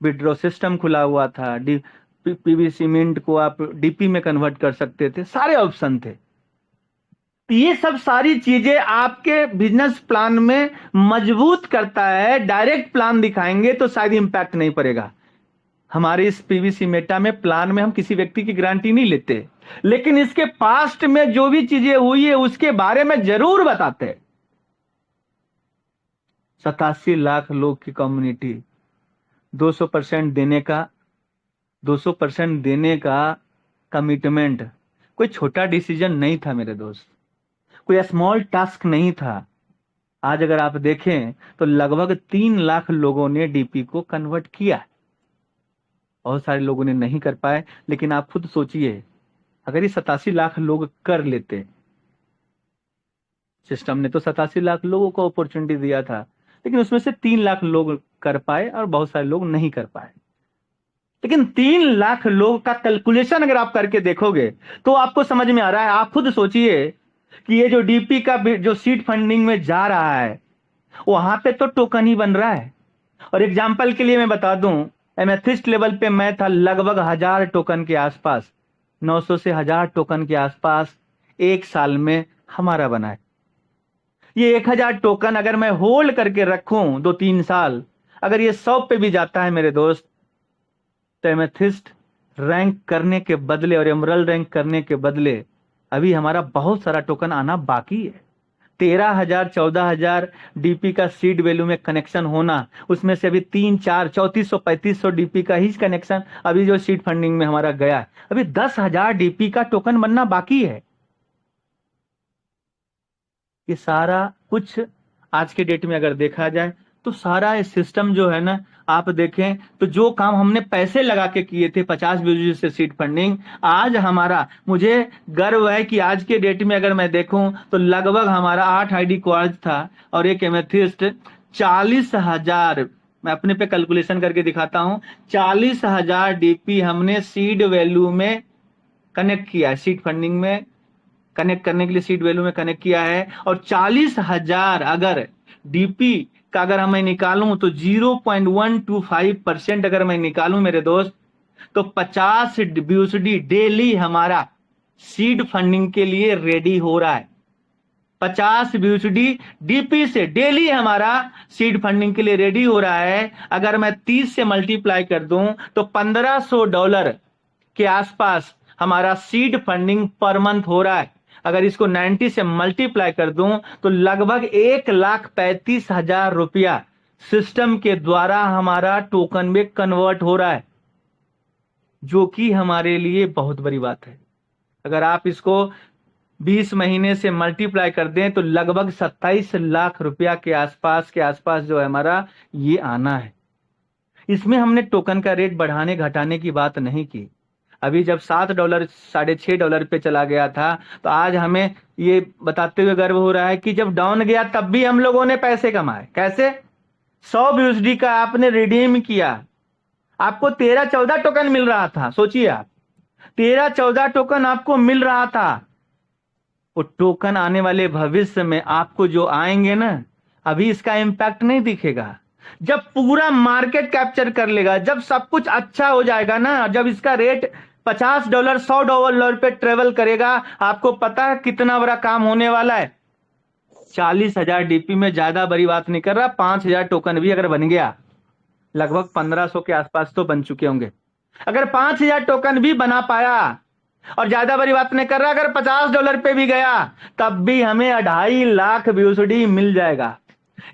विड्रॉ सिस्टम खुला हुआ था, पीवीसी मिंट को आप डीपी में कन्वर्ट कर सकते थे, सारे ऑप्शन थे। ये सब सारी चीजें आपके बिजनेस प्लान में मजबूत करता है। डायरेक्ट प्लान दिखाएंगे तो शायद इंपैक्ट नहीं पड़ेगा। हमारे इस पीवीसी मेटा में प्लान में हम किसी व्यक्ति की गारंटी नहीं लेते, लेकिन इसके पास्ट में जो भी चीजें हुई है उसके बारे में जरूर बताते। 87 लाख लोग की कम्युनिटी, 200% देने का कमिटमेंट कोई छोटा डिसीजन नहीं था मेरे दोस्त, कोई स्मॉल टास्क नहीं था। आज अगर आप देखें तो लगभग 3 लाख लोगों ने डीपी को कन्वर्ट किया। बहुत सारे लोगों ने नहीं कर पाए, लेकिन आप खुद सोचिए, अगर ये 87 लाख लोग कर लेते, सिस्टम ने तो 87 लाख लोगों को अपॉर्चुनिटी दिया था, लेकिन उसमें से 3 लाख लोग कर पाए और बहुत सारे लोग नहीं कर पाए। लेकिन 3 लाख लोग का कैलकुलेशन अगर आप करके देखोगे तो आपको समझ में आ रहा है। आप खुद सोचिए कि ये जो डीपी का जो सीड फंडिंग में जा रहा है वहां पे तो टोकन ही बन रहा है। और एग्जांपल के लिए मैं बता दूं, एमेथिस्ट लेवल पे मैं था लगभग 1000 टोकन के आसपास, 900 से 1000 टोकन के आसपास एक साल में हमारा बना है। ये 1000 टोकन अगर मैं होल्ड करके रखूं 2-3 साल, अगर ये 100 पे भी जाता है मेरे दोस्त, तो एमेथिस्ट रैंक करने के बदले और एमरल्ड रैंक करने के बदले अभी हमारा बहुत सारा टोकन आना बाकी है। 13,000 14,000 डीपी का सीड वैल्यू में कनेक्शन होना, उसमें से अभी 3 4 3400 3500 डीपी का ही कनेक्शन अभी जो सीड फंडिंग में हमारा गया है। अभी 10,000 डीपी का टोकन बनना बाकी है। ये सारा कुछ आज के डेट में अगर देखा जाए तो सारा ये सिस्टम जो है ना, आप देखें तो जो काम हमने पैसे लगा के किए थे 50 BUSD से सीड फंडिंग, आज हमारा, मुझे गर्व है कि आज के डेट में अगर मैं देखूं तो लगभग हमारा 8 आईडी क्वार्ज था और एक एमेथिस्ट 40,000, मैं अपने पे कैलकुलेशन करके दिखाता हूं, 40,000 डीपी हमने सीड वैल्यू में कनेक्ट किया है, सीड फंडिंग में कनेक्ट करने के लिए सीड वैल्यू में कनेक्ट किया है। और 40,000 अगर डीपी का अगर मैं निकालूं तो 0.125% अगर मैं निकालूं मेरे दोस्त, तो 50 BUSD डेली हमारा सीड फंडिंग के लिए रेडी हो रहा है। 50 BUSD डीपी से डेली हमारा सीड फंडिंग के लिए रेडी हो रहा है। अगर मैं 30 से मल्टीप्लाई कर दूं तो $1,500 के आसपास हमारा सीड फंडिंग पर मंथ हो रहा है। अगर इसको 90 से मल्टीप्लाई कर दूं तो लगभग 1,35,000 रुपया सिस्टम के द्वारा हमारा टोकन में कन्वर्ट हो रहा है, जो कि हमारे लिए बहुत बड़ी बात है। अगर आप इसको 20 महीने से मल्टीप्लाई कर दें तो लगभग 27 लाख रुपया के आसपास जो है हमारा ये आना है। इसमें हमने टोकन का रेट बढ़ाने घटाने की बात नहीं की। अभी जब $7 $6.5 पे चला गया था तो आज हमें ये बताते हुए गर्व हो रहा है कि जब डाउन गया तब भी हम लोगों ने पैसे कमाए। कैसे? 100 BUSD का आपने रिडीम किया, आपको 13-14 टोकन मिल रहा था। सोचिए आप, 13-14 टोकन आपको मिल रहा था। वो टोकन आने वाले भविष्य में आपको जो आएंगे ना, अभी इसका इंपैक्ट नहीं दिखेगा। जब पूरा मार्केट कैप्चर कर लेगा, जब सब कुछ अच्छा हो जाएगा ना, जब इसका रेट $50 $100 पे ट्रेवल करेगा, आपको पता है कितना बड़ा काम होने वाला है। 40,000 डीपी में ज्यादा बड़ी बात नहीं कर रहा, 5,000 टोकन भी अगर बन गया, लगभग 1,500 के आसपास तो बन चुके होंगे। अगर 5,000 टोकन भी बना पाया, और ज्यादा बड़ी बात नहीं कर रहा, अगर $50 पे भी गया तब भी हमें 2.5 लाख BUSD मिल जाएगा।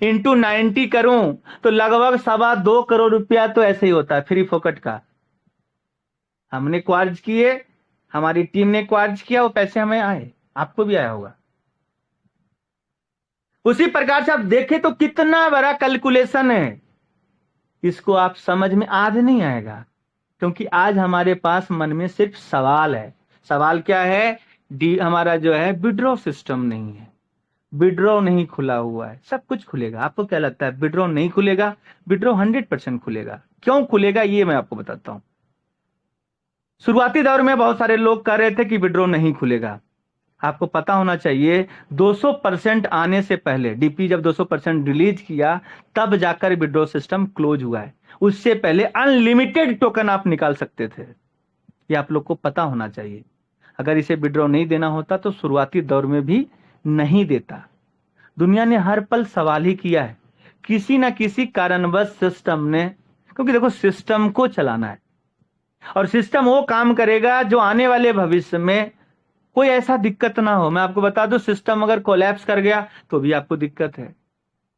इंटू 90 करूं तो लगभग 2.25 करोड़ रुपया तो ऐसे ही होता है, फ्री फोकट का। हमने क्वार्ज किए, हमारी टीम ने क्वार्ज किया, वो पैसे हमें आए, आपको भी आया होगा। उसी प्रकार से आप देखें तो कितना बड़ा कैलकुलेशन है, इसको आप समझ में आज नहीं आएगा, क्योंकि आज हमारे पास मन में सिर्फ सवाल है। सवाल क्या है? हमारा जो है विड्रॉ सिस्टम नहीं है, विड्रॉ नहीं खुला हुआ है। सब कुछ खुलेगा। आपको क्या लगता है विड्रॉ नहीं खुलेगा? विड्रॉ 100% खुलेगा। क्यों खुलेगा ये मैं आपको बताता हूं। शुरुआती दौर में बहुत सारे लोग कह रहे थे कि विड्रॉ नहीं खुलेगा। आपको पता होना चाहिए 200% आने से पहले, डीपी जब 200% रिलीज किया तब जाकर विड्रॉ सिस्टम क्लोज हुआ है। उससे पहले अनलिमिटेड टोकन आप निकाल सकते थे, ये आप लोग को पता होना चाहिए। अगर इसे विड्रॉ नहीं देना होता तो शुरुआती दौर में भी नहीं देता। दुनिया ने हर पल सवाल ही किया है, किसी ना किसी कारणवश सिस्टम ने, क्योंकि देखो सिस्टम को चलाना है और सिस्टम वो काम करेगा जो आने वाले भविष्य में कोई ऐसा दिक्कत ना हो। मैं आपको बता दूं, सिस्टम अगर कोलैप्स कर गया तो भी आपको दिक्कत है,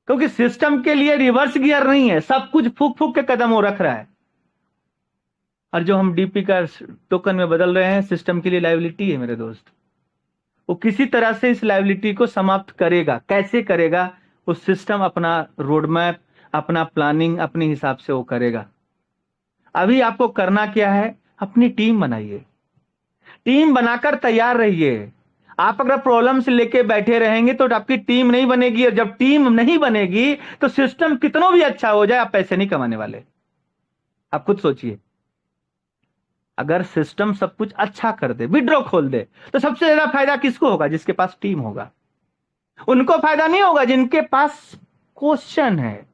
क्योंकि सिस्टम के लिए रिवर्स गियर नहीं है, सब कुछ फूक फूक के कदम वो रख रहा है। और जो हम डीपी का टोकन में बदल रहे हैं, सिस्टम के लिए लायबिलिटी है मेरे दोस्त। वो किसी तरह से इस लायबिलिटी को समाप्त करेगा। कैसे करेगा? वो सिस्टम अपना रोड मैप, अपना प्लानिंग अपने हिसाब से वो करेगा। अभी आपको करना क्या है? अपनी टीम बनाइए, टीम बनाकर तैयार रहिए। आप अगर प्रॉब्लम से लेके बैठे रहेंगे तो आपकी टीम नहीं बनेगी, और जब टीम नहीं बनेगी तो सिस्टम कितना भी अच्छा हो जाए आप पैसे नहीं कमाने वाले। आप खुद सोचिए, अगर सिस्टम सब कुछ अच्छा कर दे, विड्रॉ खोल दे, तो सबसे ज्यादा फायदा किसको होगा? जिसके पास टीम होगा। उनको फायदा नहीं होगा जिनके पास क्वेश्चन है,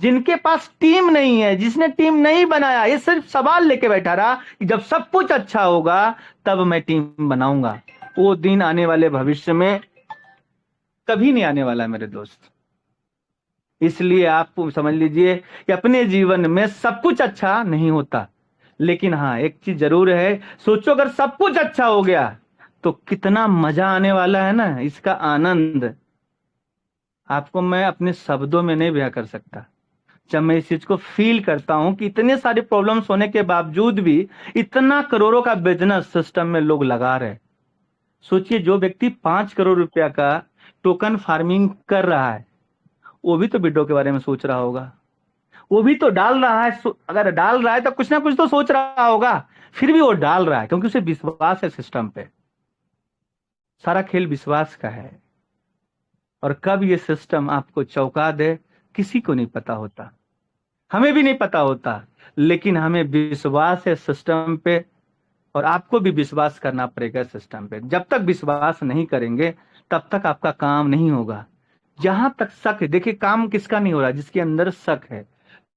जिनके पास टीम नहीं है, जिसने टीम नहीं बनाया। ये सिर्फ सवाल लेके बैठा रहा कि जब सब कुछ अच्छा होगा तब मैं टीम बनाऊंगा। वो दिन आने वाले भविष्य में कभी नहीं आने वाला है मेरे दोस्त। इसलिए आप समझ लीजिए कि अपने जीवन में सब कुछ अच्छा नहीं होता, लेकिन हाँ एक चीज जरूर है, सोचो अगर सब कुछ अच्छा हो गया तो कितना मजा आने वाला है ना, इसका आनंद आपको मैं अपने शब्दों में नहीं बयां कर सकता। जब मैं इस चीज को फील करता हूं कि इतने सारे प्रॉब्लम्स होने के बावजूद भी इतना करोड़ों का बिजनेस सिस्टम में लोग लगा रहे। सोचिए जो व्यक्ति 5 करोड़ रुपया का टोकन फार्मिंग कर रहा है, वो भी तो बिडो के बारे में सोच रहा होगा, वो भी तो डाल रहा है। अगर डाल रहा है तो कुछ ना कुछ तो सोच रहा होगा, फिर भी वो डाल रहा है क्योंकि उसे विश्वास है सिस्टम पे। सारा खेल विश्वास का है, और कब ये सिस्टम आपको चौंका दे किसी को नहीं पता होता, हमें भी नहीं पता होता, लेकिन हमें विश्वास है सिस्टम पे, और आपको भी विश्वास करना पड़ेगा सिस्टम पे। जब तक विश्वास नहीं करेंगे तब तक आपका काम नहीं होगा। जहां तक शक है, देखिए काम किसका नहीं हो रहा, जिसके अंदर शक है,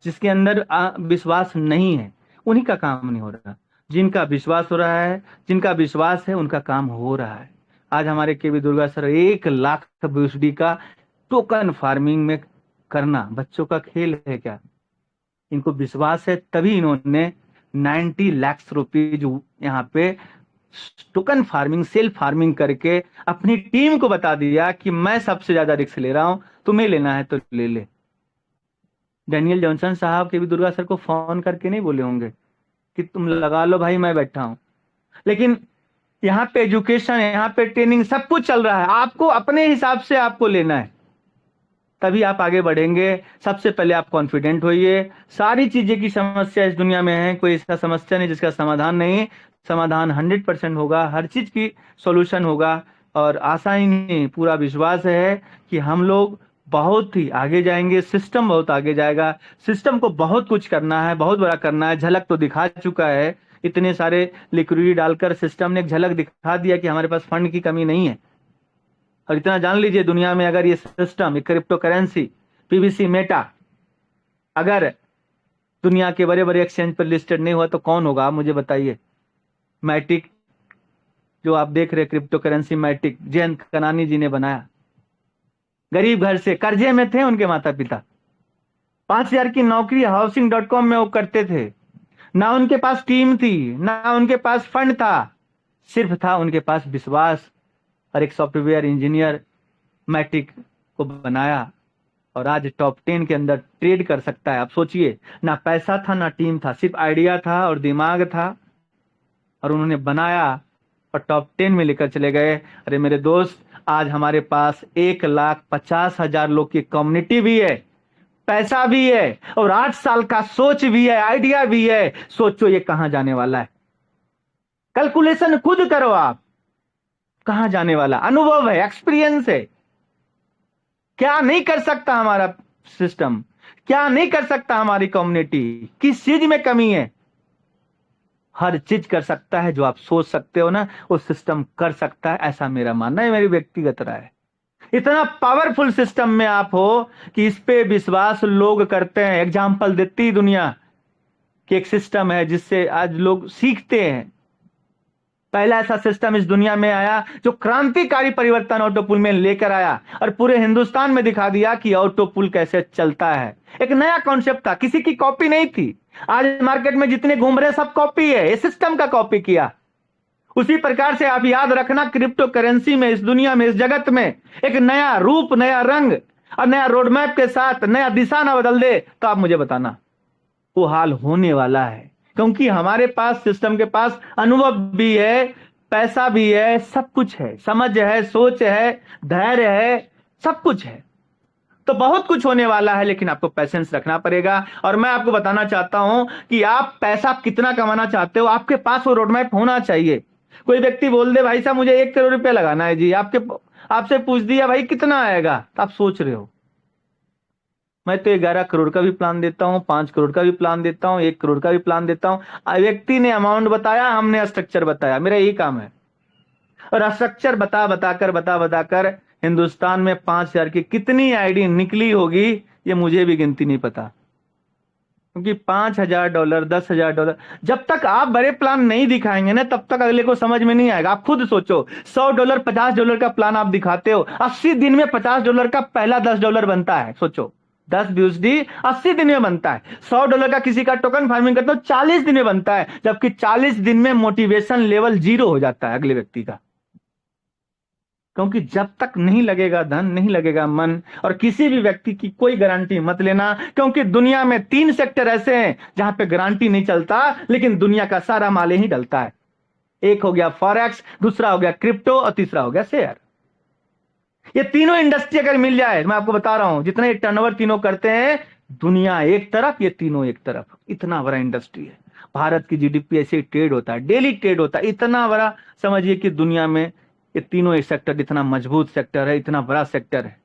जिसके अंदर विश्वास नहीं है, उन्हीं का काम नहीं हो रहा। जिनका विश्वास हो रहा है, जिनका विश्वास है, उनका काम हो रहा है। आज हमारे केवी दुर्गा सर 1 लाख BUSD का टोकन फार्मिंग में करना बच्चों का खेल है क्या? इनको विश्वास है तभी इन्होंने 90 लाख रुपीज यहाँ पे टोकन फार्मिंग, सेल्फ फार्मिंग करके अपनी टीम को बता दिया कि मैं सबसे ज्यादा रिस्क ले रहा हूं, तुम्हें लेना है तो ले ले। डैनियल जॉनसन साहब केवी दुर्गा सर को फोन करके नहीं बोले होंगे कि तुम लगा लो भाई, मैं बैठा हूं। लेकिन यहाँ पे एजुकेशन, यहाँ पे ट्रेनिंग, सब कुछ चल रहा है। आपको अपने हिसाब से आपको लेना है, तभी आप आगे बढ़ेंगे। सबसे पहले आप कॉन्फिडेंट होइए। सारी चीजें की समस्या इस दुनिया में है, कोई ऐसा समस्या नहीं जिसका समाधान नहीं। समाधान 100% होगा, हर चीज की सॉल्यूशन होगा, और आशा ही नहीं पूरा विश्वास है कि हम लोग बहुत ही आगे जाएंगे। सिस्टम बहुत आगे जाएगा। सिस्टम को बहुत कुछ करना है, बहुत बड़ा करना है। झलक तो दिखा चुका है, इतने सारे लिक्विडिटी डालकर सिस्टम ने एक झलक दिखा दिया कि हमारे पास फंड की कमी नहीं है। और इतना जान लीजिए, दुनिया में अगर ये सिस्टम, ये क्रिप्टो करेंसी, पीवीसी, मेटा अगर दुनिया के बड़े बड़े एक्सचेंज पर लिस्टेड नहीं हुआ तो कौन होगा, आप मुझे बताइए। मैटिक जो आप देख रहे क्रिप्टो करेंसी, मैटिक जयंत कनानी जी ने बनाया। गरीब घर से, कर्जे में थे उनके माता पिता, 5000 की नौकरी housing.com में वो करते थे। ना उनके पास टीम थी, ना उनके पास फंड था, सिर्फ था उनके पास विश्वास। और एक सॉफ्टवेयर इंजीनियर मैटिक को बनाया, और आज टॉप 10 के अंदर ट्रेड कर सकता है। आप सोचिए, ना पैसा था ना टीम था, सिर्फ आइडिया था और दिमाग था, और उन्होंने बनाया और टॉप 10 में लेकर चले गए। अरे मेरे दोस्त, आज हमारे पास 1,50,000 लोग की कम्युनिटी भी है, पैसा भी है, और 8 साल का सोच भी है, आइडिया भी है। सोचो ये कहां जाने वाला है, कैलकुलेशन खुद करो आप, कहां जाने वाला। अनुभव है, एक्सपीरियंस है। क्या नहीं कर सकता हमारा सिस्टम, क्या नहीं कर सकता हमारी कम्युनिटी, किस चीज में कमी है? हर चीज कर सकता है। जो आप सोच सकते हो ना, वो सिस्टम कर सकता है, ऐसा मेरा मानना है, मेरी व्यक्तिगत राय है। इतना पावरफुल सिस्टम में आप हो कि इस पे विश्वास लोग करते हैं। एग्जाम्पल देती दुनिया कि एक सिस्टम है जिससे आज लोग सीखते हैं। पहला ऐसा सिस्टम इस दुनिया में आया जो क्रांतिकारी परिवर्तन ऑटोपुल में लेकर आया, और पूरे हिंदुस्तान में दिखा दिया कि ऑटोपुल कैसे चलता है। एक नया कॉन्सेप्ट था, किसी की कॉपी नहीं थी। आज मार्केट में जितने घूम रहे सब कॉपी है, इस सिस्टम का कॉपी किया। उसी प्रकार से आप याद रखना, क्रिप्टो करेंसी में, इस दुनिया में, इस जगत में एक नया रूप, नया रंग और नया रोडमैप के साथ नया दिशा ना बदल दे तो आप मुझे बताना, वो हाल होने वाला है। क्योंकि हमारे पास, सिस्टम के पास अनुभव भी है, पैसा भी है, सब कुछ है, समझ है, सोच है, धैर्य है, सब कुछ है। तो बहुत कुछ होने वाला है, लेकिन आपको पैसेंस रखना पड़ेगा। और मैं आपको बताना चाहता हूं कि आप पैसा कितना कमाना चाहते हो, आपके पास वो रोडमैप होना चाहिए। कोई व्यक्ति बोल दे भाई साहब मुझे 1 करोड़ रुपया लगाना है जी, आपसे पूछ दिया भाई कितना आएगा, तो आप सोच रहे हो। मैं तो 11 करोड़ का भी प्लान देता हूं, 5 करोड़ का भी प्लान देता हूं, 1 करोड़ का भी प्लान देता हूं। व्यक्ति ने अमाउंट बताया, हमने स्ट्रक्चर बताया, मेरा यही काम है। और स्ट्रक्चर बता बताकर हिंदुस्तान में 5,000 की कितनी आईडी निकली होगी ये मुझे भी गिनती नहीं पता। क्योंकि $5,000, $10,000, जब तक आप बड़े प्लान नहीं दिखाएंगे ना, तब तक अगले को समझ में नहीं आएगा। आप खुद सोचो, $100, $50 का प्लान आप दिखाते हो, 80 दिन में $50 का पहला $10 बनता है। सोचो, 10 BUSD 80 दिन में बनता है। $100 का किसी का टोकन फार्मिंग करते हो 40 दिन में बनता है, जबकि 40 दिन में मोटिवेशन लेवल 0 हो जाता है अगले व्यक्ति का। क्योंकि जब तक नहीं लगेगा धन, नहीं लगेगा मन, और किसी भी व्यक्ति की कोई गारंटी मत लेना, क्योंकि दुनिया में 3 सेक्टर ऐसे हैं जहां पे गारंटी नहीं चलता, लेकिन दुनिया का सारा माल ही डलता है। एक हो गया फॉरेक्स, दूसरा हो गया क्रिप्टो, और तीसरा हो गया शेयर। ये तीनों इंडस्ट्री अगर मिल जाए, मैं आपको बता रहा हूं, जितने टर्नओवर तीनों करते हैं, दुनिया एक तरफ, ये तीनों एक तरफ, इतना बड़ा इंडस्ट्री है। भारत की जीडीपी ऐसे ट्रेड होता है, डेली ट्रेड होता है, इतना बड़ा। समझिए कि दुनिया में ये तीनों एक सेक्टर इतना मजबूत सेक्टर है, इतना बड़ा सेक्टर है।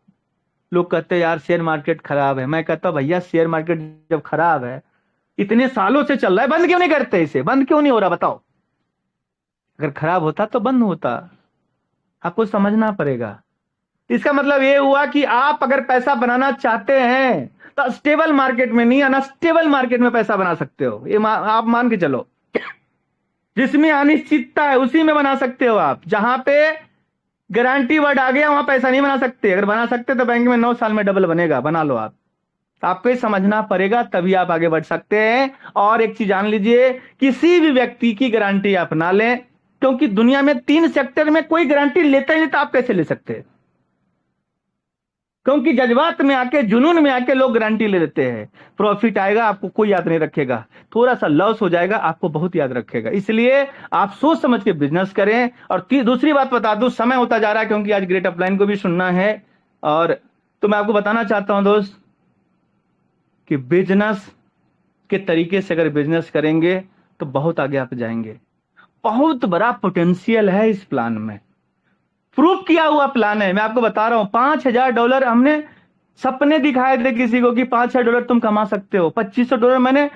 लोग कहते हैं यार शेयर मार्केट खराब है। मैं कहता हूं भैया शेयर मार्केट जब खराब है, इतने सालों से चल रहा है, बंद क्यों नहीं करते इसे? बंद क्यों नहीं हो रहा बताओ? अगर खराब होता तो बंद होता, आपको समझना पड़ेगा। इसका मतलब ये हुआ कि आप अगर पैसा बनाना चाहते हैं तो स्टेबल मार्केट में नहीं, अनस्टेबल मार्केट में पैसा बना सकते हो। ये आप मान के चलो, जिसमें अनिश्चितता है उसी में बना सकते हो आप। जहां पे गारंटी वर्ड आ गया वहां पैसा नहीं बना सकते। अगर बना सकते तो बैंक में 9 साल में डबल बनेगा, बना लो आप। आपको ये समझना पड़ेगा, तभी आप आगे बढ़ सकते हैं। और एक चीज जान लीजिए, किसी भी व्यक्ति की गारंटी आप ना लें, क्योंकि दुनिया में 3 सेक्टर में कोई गारंटी लेता ही नहीं, तो आप कैसे ले सकते हैं? क्योंकि जज्बात में आके, जुनून में आके लोग गारंटी ले लेते हैं। प्रॉफिट आएगा आपको कोई याद नहीं रखेगा, थोड़ा सा लॉस हो जाएगा आपको बहुत याद रखेगा। इसलिए आप सोच समझ के बिजनेस करें। और दूसरी बात बता दूं, समय होता जा रहा है, क्योंकि आज ग्रेट अपलाइन को भी सुनना है। और तो मैं आपको बताना चाहता हूं दोस्त कि बिजनेस के तरीके से अगर बिजनेस करेंगे तो बहुत आगे आप जाएंगे। बहुत बड़ा पोटेंशियल है इस प्लान में, प्रूफ किया हुआ प्लान है। मैं आपको बता रहा हूं, $5000 हमने सपने दिखाए थे किसी को कि $5000 तुम कमा सकते हो। $2500 मैंने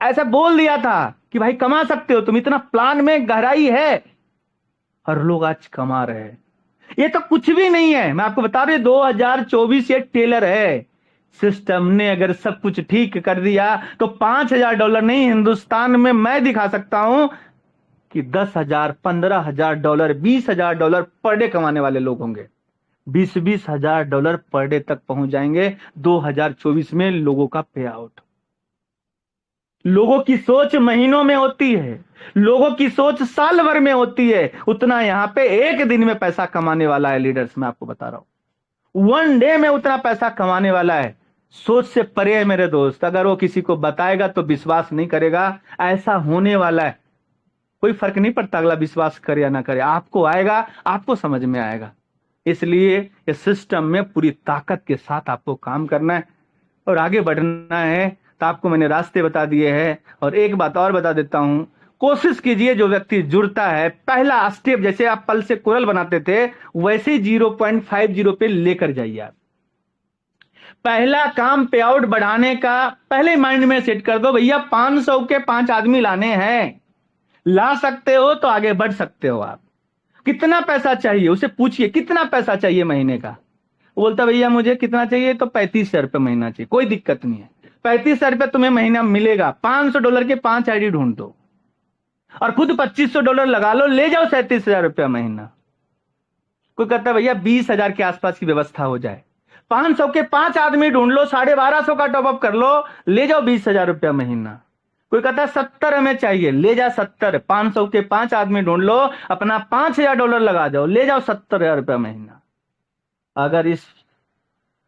ऐसा बोल दिया था कि भाई कमा सकते हो तुम, इतना प्लान में गहराई है, और लोग आज कमा रहे हैं। ये तो कुछ भी नहीं है, मैं आपको बता रहा हूं 2024 ये टेलर है। सिस्टम ने अगर सब कुछ ठीक कर दिया तो $5000 नहीं, हिंदुस्तान में मैं दिखा सकता हूं कि $10,000, $15,000, $20,000 पर डे कमाने वाले लोग होंगे। $20,000 पर डे तक पहुंच जाएंगे 2024 में लोगों का पे आउट। लोगों की सोच महीनों में होती है, लोगों की सोच साल भर में होती है। उतना यहां पे एक दिन में पैसा कमाने वाला है लीडर्स, मैं आपको बता रहा हूं, 1 डे में उतना पैसा कमाने वाला है। सोच से परे है मेरे दोस्त। अगर वो किसी को बताएगा तो विश्वास नहीं करेगा, ऐसा होने वाला है। कोई फर्क नहीं पड़ता अगला विश्वास करे या ना करे, आपको आएगा, आपको समझ में आएगा। इसलिए इस सिस्टम में पूरी ताकत के साथ आपको काम करना है और आगे बढ़ना है। तो आपको मैंने रास्ते बता दिए हैं। और एक बात और बता देता हूं, कोशिश कीजिए जो व्यक्ति जुड़ता है, पहला स्टेप जैसे आप पल से कोरल बनाते थे वैसे ही 0.50 पे लेकर जाइए। आप पहला काम पे आउट बढ़ाने का पहले माइंड में सेट कर दो, भैया 500 के 5 आदमी लाने हैं। ला सकते हो तो आगे बढ़ सकते हो। आप कितना पैसा चाहिए उसे पूछिए, कितना पैसा चाहिए महीने का। वो बोलता भैया मुझे कितना चाहिए, तो $35,000 महीना चाहिए। कोई दिक्कत नहीं है, $35,000 तुम्हें महीना मिलेगा। $500 के 5 आईडी ढूंढ दो और खुद $2500 लगा लो, ले जाओ $37,000 महीना। कोई कहता है भैया 20,000 के आसपास की व्यवस्था हो जाए, 500 के 5 आदमी ढूंढ लो, 1250 का टॉपअप कर लो, ले जाओ $20,000 महीना। कोई कहता है 70 हमें चाहिए, ले जा 70, 500 के 5 आदमी ढूंढ लो, अपना $5,000 लगा जाओ, ले जाओ $70,000 महीना। अगर इस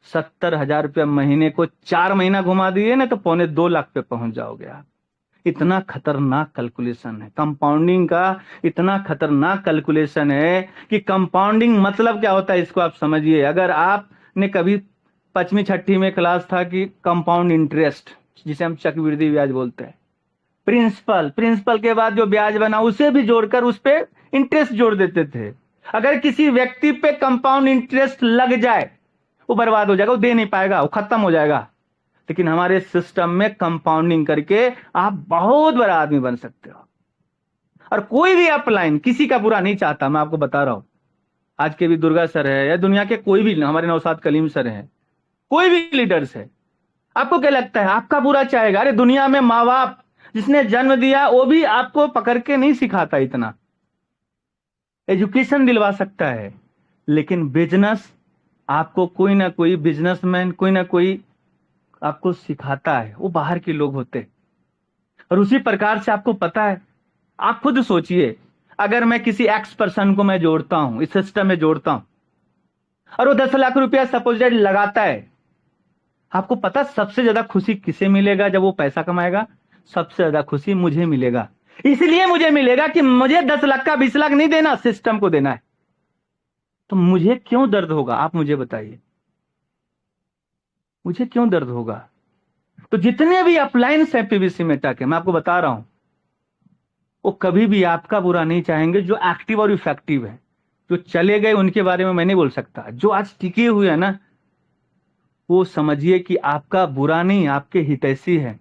$70,000 महीने को 4 महीना घुमा दिए ना तो 2.25 लाख पे पहुंच जाओगे आप। इतना खतरनाक कैलकुलेशन है कंपाउंडिंग का, इतना खतरनाक कैलकुलेशन है कि कंपाउंडिंग मतलब क्या होता है इसको आप समझिए। अगर आपने कभी 5वीं 6वीं में क्लास था कि कंपाउंड इंटरेस्ट, जिसे हम चक्रवृद्धि ब्याज बोलते हैं, प्रिंसिपल के बाद जो ब्याज बना उसे भी जोड़कर उस पे इंटरेस्ट जोड़ देते थे। अगर किसी व्यक्ति पे कंपाउंड इंटरेस्ट लग जाए वो बर्बाद हो जाएगा, वो दे नहीं पाएगा, वो खत्म हो जाएगा। लेकिन हमारे सिस्टम में कंपाउंडिंग करके आप बहुत बड़ा आदमी बन सकते हो। और कोई भी अपलाइन किसी का बुरा नहीं चाहता, मैं आपको बता रहा हूं। आज के भी दुर्गा सर है या दुनिया के कोई भी, हमारे नौशाद कलीम सर है, कोई भी लीडर्स है, आपको क्या लगता है आपका बुरा चाहेगा? अरे दुनिया में माँ बाप जिसने जन्म दिया वो भी आपको पकड़ के नहीं सिखाता, इतना एजुकेशन दिलवा सकता है। लेकिन बिजनेस आपको कोई ना कोई बिजनेसमैन, कोई ना कोई आपको सिखाता है वो बाहर के लोग होते हैं। और उसी प्रकार से आपको पता है, आप खुद सोचिए, अगर मैं किसी एक्स पर्सन को मैं जोड़ता हूं, इस सिस्टम में जोड़ता हूं, और वो 10 लाख रुपया सपोज लगाता है, आपको पता सबसे ज्यादा खुशी किसे मिलेगा जब वो पैसा कमाएगा? सबसे ज्यादा खुशी मुझे मिलेगा। इसलिए मुझे मिलेगा कि मुझे 10 लाख का 20 लाख नहीं देना, सिस्टम को देना है। तो मुझे क्यों दर्द होगा? आप मुझे बताइए, मुझे क्यों दर्द होगा? तो जितने भी अप्लायंस है पीवीसी मेटा के, मैं आपको बता रहा हूं, वो कभी भी आपका बुरा नहीं चाहेंगे। जो एक्टिव और इफेक्टिव है, जो चले गए उनके बारे में मैं नहीं बोल सकता, जो आज टिके हुए है ना, वो समझिए कि आपका बुरा नहीं, आपके हितैषी है।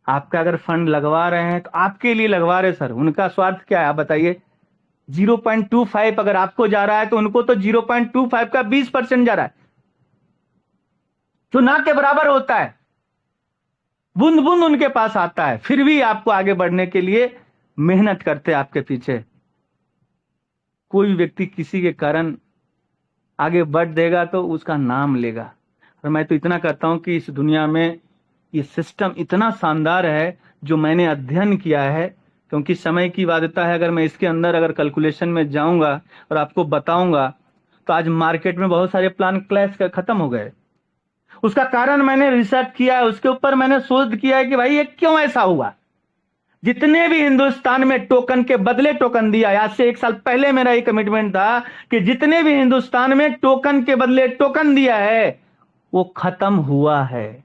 आपका अगर फंड लगवा रहे हैं तो आपके लिए लगवा रहे सर, उनका स्वार्थ क्या है आप बताइए? 0.25 अगर आपको जा रहा है तो उनको तो 0.25 का 20% जा रहा है, जो ना के बराबर होता है। बूंद बूंद उनके पास आता है, फिर भी आपको आगे बढ़ने के लिए मेहनत करते हैं आपके पीछे। कोई व्यक्ति किसी के कारण आगे बढ़ देगा तो उसका नाम लेगा। और मैं तो इतना कहता हूं कि इस दुनिया में ये सिस्टम इतना शानदार है जो मैंने अध्ययन किया है, क्योंकि समय की बाध्यता है। अगर मैं इसके अंदर अगर कैलकुलेशन में जाऊंगा और आपको बताऊंगा तो आज मार्केट में बहुत सारे प्लान क्लैश खत्म हो गए। उसका कारण मैंने रिसर्च किया है, उसके ऊपर मैंने शोध किया है कि भाई ये क्यों ऐसा हुआ। जितने भी हिंदुस्तान में टोकन के बदले टोकन दिया, आज से 1 साल पहले मेरा ये कमिटमेंट था कि जितने भी हिंदुस्तान में टोकन के बदले टोकन दिया है वो खत्म हुआ है।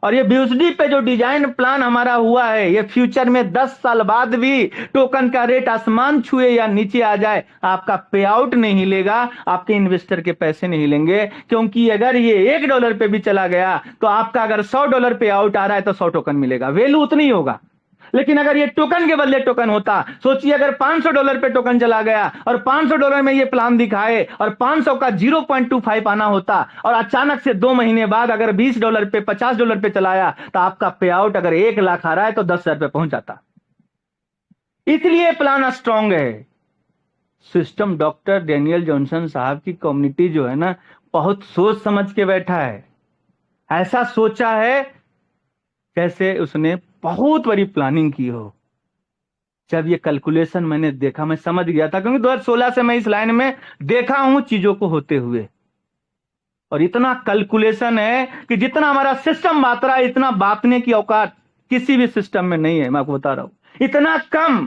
और ये बीयूसीडी पे जो डिजाइन प्लान हमारा हुआ है, ये फ्यूचर में 10 साल बाद भी टोकन का रेट आसमान छुए या नीचे आ जाए, आपका पे आउट नहीं हिलेगा, आपके इन्वेस्टर के पैसे नहीं हिलेंगे। क्योंकि अगर ये $1 पे भी चला गया तो आपका अगर $100 पे आउट आ रहा है तो 100 टोकन मिलेगा, वैल्यू उतनी होगा। लेकिन अगर ये टोकन के बदले टोकन होता, सोचिए अगर $500 पे टोकन चला गया और $500 में ये प्लान दिखाए और 500 का 0.25 आना होता, और अचानक से 2 महीने बाद अगर $20 पे $50 पे चलाया तो आपका पे आउट अगर 1 लाख आ रहा है तो 10,000 पे पहुंच जाता। इसलिए प्लान स्ट्रांग है। सिस्टम डॉक्टर डेनियल जॉनसन साहब की कम्युनिटी जो है ना, बहुत सोच समझ के बैठा है। ऐसा सोचा है कैसे उसने बहुत बड़ी प्लानिंग की हो। जब ये कैलकुलेशन मैंने देखा, मैं समझ गया था, क्योंकि 2016 से मैं इस लाइन में देखा हूं चीजों को होते हुए। और इतना कैलकुलेशन है कि जितना हमारा सिस्टम बांट रहा है, इतना बांटने की औकात किसी भी सिस्टम में नहीं है। मैं आपको बता रहा हूं, इतना कम।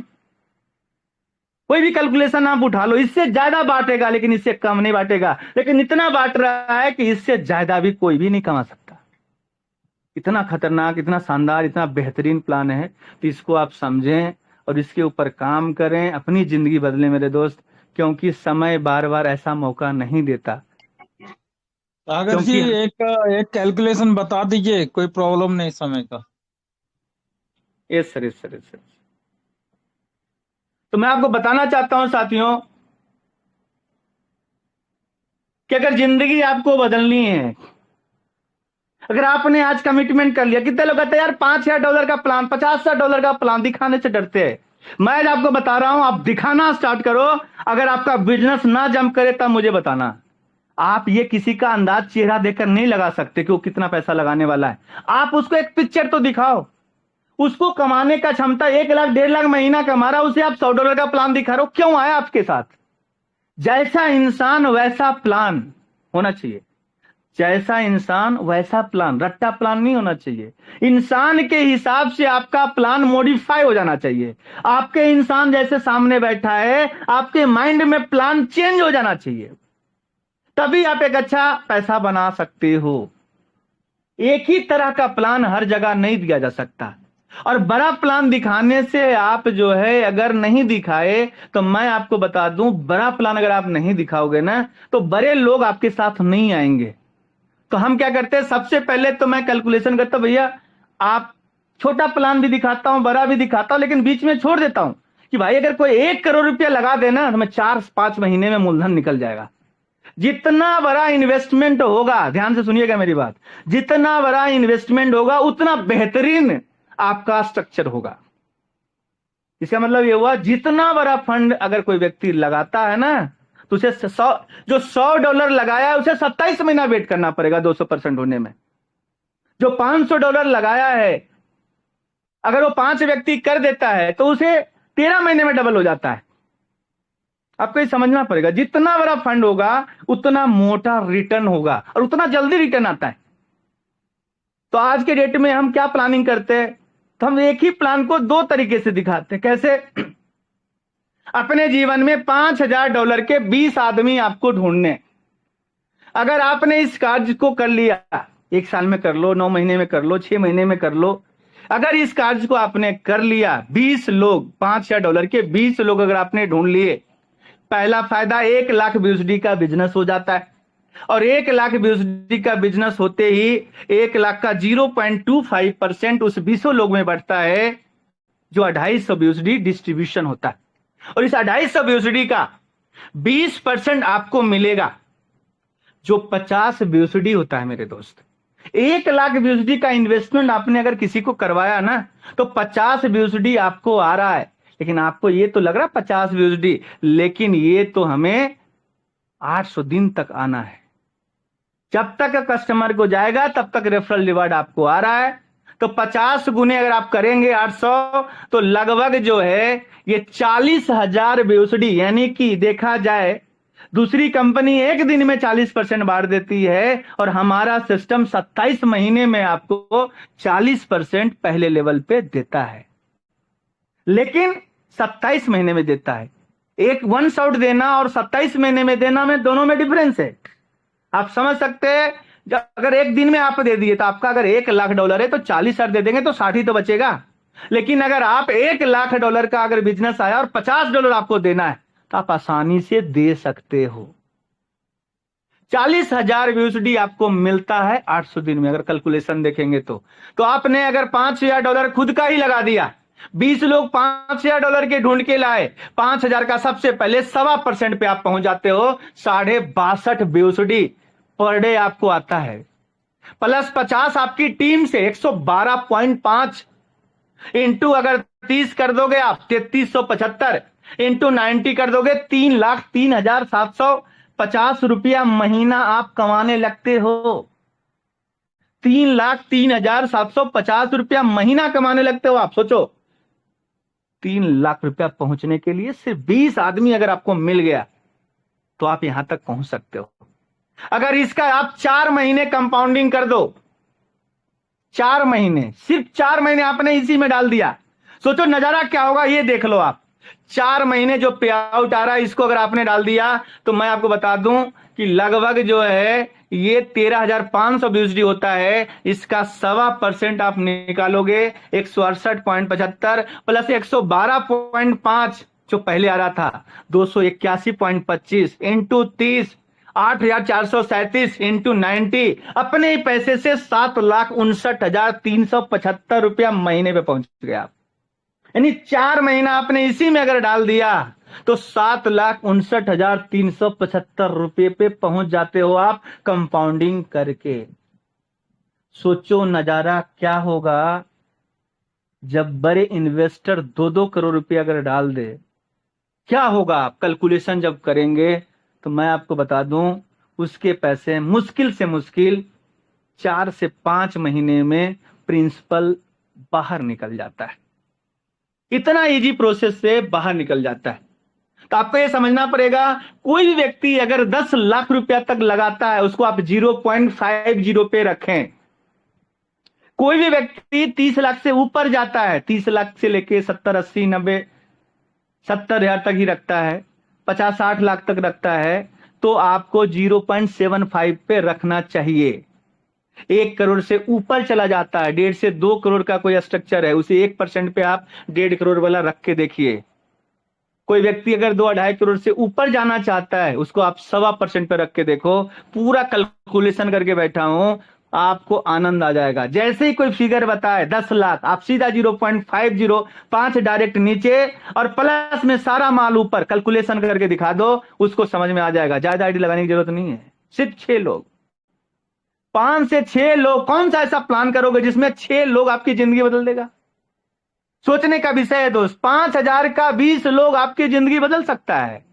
कोई भी कैलकुलेशन आप उठा लो, इससे ज्यादा बांटेगा लेकिन इससे कम नहीं बांटेगा। लेकिन इतना बांट रहा है कि इससे ज्यादा भी कोई भी नहीं कमा सकता। इतना खतरनाक, इतना शानदार, इतना बेहतरीन प्लान है। तो इसको आप समझें और इसके ऊपर काम करें, अपनी जिंदगी बदलें मेरे दोस्त, क्योंकि समय बार बार ऐसा मौका नहीं देता। सागर जी एक कैलकुलेशन बता दीजिए, कोई प्रॉब्लम नहीं समय का। Yes sir, yes sir, yes sir. तो मैं आपको बताना चाहता हूं साथियों कि अगर जिंदगी आपको बदलनी है, अगर आपने आज कमिटमेंट कर लिया, कितने लोग कहते हैं यार $5,000 का प्लान, $50,000 का प्लान, दिखाने से डरते हैं। मैं आज आपको बता रहा हूं, आप दिखाना स्टार्ट करो। अगर आपका बिजनेस ना जम करे तब मुझे बताना। आप ये किसी का अंदाज चेहरा देखकर नहीं लगा सकते कि वो कितना पैसा लगाने वाला है। आप उसको एक पिक्चर तो दिखाओ। उसको कमाने का क्षमता 1 लाख 1.5 लाख महीना कमा रहा, उसे आप $100 का प्लान दिखा रहे हो, क्यों आया आपके साथ? जैसा इंसान वैसा प्लान होना चाहिए। जैसा इंसान वैसा प्लान, रट्टा प्लान नहीं होना चाहिए। इंसान के हिसाब से आपका प्लान मॉडिफाई हो जाना चाहिए। आपके इंसान जैसे सामने बैठा है, आपके माइंड में प्लान चेंज हो जाना चाहिए, तभी आप एक अच्छा पैसा बना सकते हो। एक ही तरह का प्लान हर जगह नहीं दिया जा सकता। और बड़ा प्लान दिखाने से आप जो है अगर नहीं दिखाए तो मैं आपको बता दूं, बड़ा प्लान अगर आप नहीं दिखाओगे ना तो बड़े लोग आपके साथ नहीं आएंगे। तो हम क्या करते हैं, सबसे पहले तो मैं कैलकुलेशन करता हूं, भैया आप छोटा प्लान भी दिखाता हूं, बड़ा भी दिखाता हूं, लेकिन बीच में छोड़ देता हूं कि भाई अगर कोई 1 करोड़ रुपया लगा देना तो मैं 4-5 महीने में मूलधन निकल जाएगा। जितना बड़ा इन्वेस्टमेंट होगा, ध्यान से सुनिएगा मेरी बात, जितना बड़ा इन्वेस्टमेंट होगा उतना बेहतरीन आपका स्ट्रक्चर होगा। इसका मतलब ये हुआ, जितना बड़ा फंड अगर कोई व्यक्ति लगाता है ना तो उसे $100 लगाया है उसे 27 महीना वेट करना पड़ेगा 200% होने में। जो $500 लगाया है, अगर वो 5 व्यक्ति कर देता है तो उसे 13 महीने में डबल हो जाता है। आपको ये समझना पड़ेगा, जितना बड़ा फंड होगा उतना मोटा रिटर्न होगा और उतना जल्दी रिटर्न आता है। तो आज के डेट में हम क्या प्लानिंग करते हैं, तो हम एक ही प्लान को 2 तरीके से दिखाते हैं। कैसे? अपने जीवन में $5000 के 20 आदमी आपको ढूंढने। अगर आपने इस कार्य को कर लिया, 1 साल में कर लो, 9 महीने में कर लो, 6 महीने में कर लो, अगर इस कार्य को आपने कर लिया, 20 लोग, $5000 के 20 लोग अगर आपने ढूंढ लिए, पहला फायदा 1 लाख BUSD का बिजनेस हो जाता है। और 1 लाख BUSD का बिजनेस होते ही 1 लाख का 0.25% उस 20 लोग में बढ़ता है, जो 250 BUSD डिस्ट्रीब्यूशन होता है। और इस 250 BUSD का 20% आपको मिलेगा, जो 50 BUSD होता है। मेरे दोस्त, 1 लाख BUSD का इन्वेस्टमेंट आपने अगर किसी को करवाया ना, तो 50 BUSD आपको आ रहा है। लेकिन आपको ये तो लग रहा 50 BUSD, लेकिन ये तो हमें 800 दिन तक आना है। जब तक कस्टमर को जाएगा तब तक रेफरल रिवार्ड आपको आ रहा है। तो 50 गुने अगर आप करेंगे 800, तो लगभग जो है ये 40,000 BUSD, यानी कि देखा जाए दूसरी कंपनी 1 दिन में 40% बांट देती है, और हमारा सिस्टम 27 महीने में आपको 40% पहले लेवल पे देता है। लेकिन 27 महीने में देता है। एक वन शॉट देना और 27 महीने में देना में दोनों में डिफरेंस है। आप समझ सकते हैं, जब अगर 1 दिन में आप दे दिए तो आपका अगर $1 लाख है तो 40,000 दे देंगे तो 60 ही तो बचेगा। लेकिन अगर आप $1 लाख का अगर बिजनेस आया और $50 आपको देना है, तो आप आसानी से दे सकते हो। 40,000 BUSD आपको मिलता है 800 दिन में, अगर कैलकुलेशन देखेंगे तो आपने अगर $5,000 खुद का ही लगा दिया, 20 लोग $5,000 के ढूंढ के लाए, 5,000 का सबसे पहले 1.25% पे आप पहुंच जाते हो। 62.5 BUSD पर डे आपको आता है, प्लस 50 आपकी टीम से 112.5 इंटू अगर 30 कर दोगे आप 3375 इंटू 90 कर दोगे 3,03,750 रुपया महीना आप कमाने लगते हो। 3,03,750 रुपया महीना कमाने लगते हो। आप सोचो, 3 लाख रुपया पहुंचने के लिए सिर्फ 20 आदमी अगर आपको मिल गया तो आप यहां तक पहुंच सकते हो। अगर इसका आप 4 महीने कंपाउंडिंग कर दो, 4 महीने, सिर्फ 4 महीने आपने इसी में डाल दिया, सोचो नजारा क्या होगा, ये देख लो आप। 4 महीने जो पे आउट आ रहा है, इसको अगर आपने डाल दिया तो मैं आपको बता दूं कि लगभग जो है ये 13,500 BUSD होता है। इसका 1.25% आप निकालोगे 168.75 प्लस 112.5 जो पहले आ रहा था 281.25 इंटू 30 8,437 इंटू 90 अपने ही पैसे से 7,59,375 रुपया महीने पे पहुंच गया आप। यानी 4 महीना आपने इसी में अगर डाल दिया तो 7,59,375 रुपये पे पहुंच जाते हो आप कंपाउंडिंग करके। सोचो नजारा क्या होगा जब बड़े इन्वेस्टर 2-2 करोड़ रुपये अगर डाल दे, क्या होगा आप कैलकुलेशन जब करेंगे तो मैं आपको बता दूं उसके पैसे मुश्किल से मुश्किल 4 से 5 महीने में प्रिंसिपल बाहर निकल जाता है। इतना इजी प्रोसेस से बाहर निकल जाता है। तो आपको यह समझना पड़ेगा, कोई भी व्यक्ति अगर 10 लाख रुपया तक लगाता है उसको आप 0.50 पे रखें। कोई भी व्यक्ति 30 लाख से ऊपर जाता है, 30 लाख से लेके 70, 80, 90, 70,000 तक ही रखता है, 50-60 लाख तक रखता है, तो आपको 0.75 पे रखना चाहिए। 1 करोड़ से ऊपर चला जाता है, 1.5 से 2 करोड़ का कोई स्ट्रक्चर है, उसे 1% पे आप 1.5 करोड़ वाला रख के देखिए। कोई व्यक्ति अगर 2-2.5 करोड़ से ऊपर जाना चाहता है उसको आप 1.25% पे रख के देखो। पूरा कैलकुलेशन करके बैठा हूं, आपको आनंद आ जाएगा। जैसे ही कोई फिगर बताए 10 लाख, आप सीधा 0.50 5 डायरेक्ट नीचे और प्लस में सारा माल ऊपर कैलकुलेशन करके दिखा दो, उसको समझ में आ जाएगा। ज्यादा आईडी लगाने की जरूरत नहीं है, सिर्फ 6 लोग, 5 से 6 लोग। कौन सा ऐसा प्लान करोगे जिसमें 6 लोग आपकी जिंदगी बदल देगा? सोचने का विषय है दोस्त। 5,000 का 20 लोग आपकी जिंदगी बदल सकता है।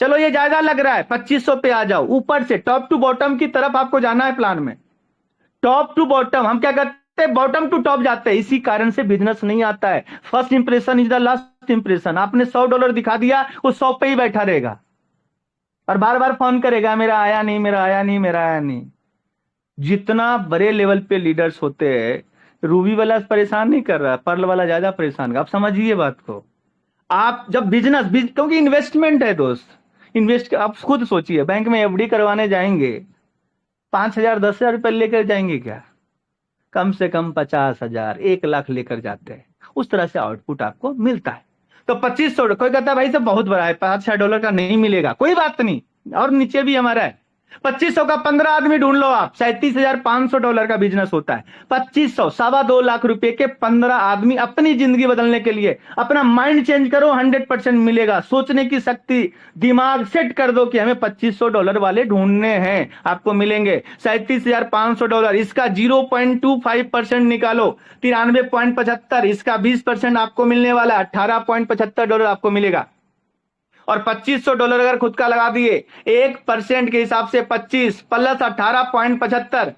चलो ये ज्यादा लग रहा है, 2500 पे आ जाओ। ऊपर से टॉप टू बॉटम की तरफ आपको जाना है प्लान में। टॉप टू बॉटम, हम क्या करते हैं, बॉटम टू टॉप जाते हैं। इसी कारण से बिजनेस नहीं आता है। First impression is the last impression. आपने $100 दिखा दिया, वो 100 पे ही बैठा रहेगा और बार बार फोन करेगा, मेरा आया नहीं, मेरा आया नहीं, मेरा आया नहीं। जितना बड़े लेवल पे लीडर्स होते हैं, रूबी वाला परेशान नहीं कर रहा, पर्ल वाला ज्यादा परेशान है। आप समझिए बात को। आप जब बिजनेस, क्योंकि इन्वेस्टमेंट है दोस्त, इन्वेस्ट आप खुद सोचिए, बैंक में एफडी करवाने जाएंगे 5,000 10,000 रुपये लेकर जाएंगे क्या? कम से कम 50,000 1 लाख लेकर जाते हैं। उस तरह से आउटपुट आपको मिलता है। तो 2500, कोई कहता है भाई सब बहुत बड़ा है, $5-6 का नहीं मिलेगा, कोई बात नहीं, और नीचे भी हमारा है। 2500 का 15 आदमी ढूंढ लो आप, $37,500 का बिजनेस होता है। 2500, $2.25 के 15 आदमी, अपनी जिंदगी बदलने के लिए अपना माइंड चेंज करो, 100% मिलेगा। सोचने की शक्ति, दिमाग सेट कर दो कि हमें $2500 वाले ढूंढने हैं, आपको मिलेंगे $37,500। इसका 0.25% निकालो, $93.75। इसका 20% आपको मिलने वाला $18.75 आपको मिलेगा। और $2500 अगर खुद का लगा दिए, 1% के हिसाब से 25 प्लस 18.75,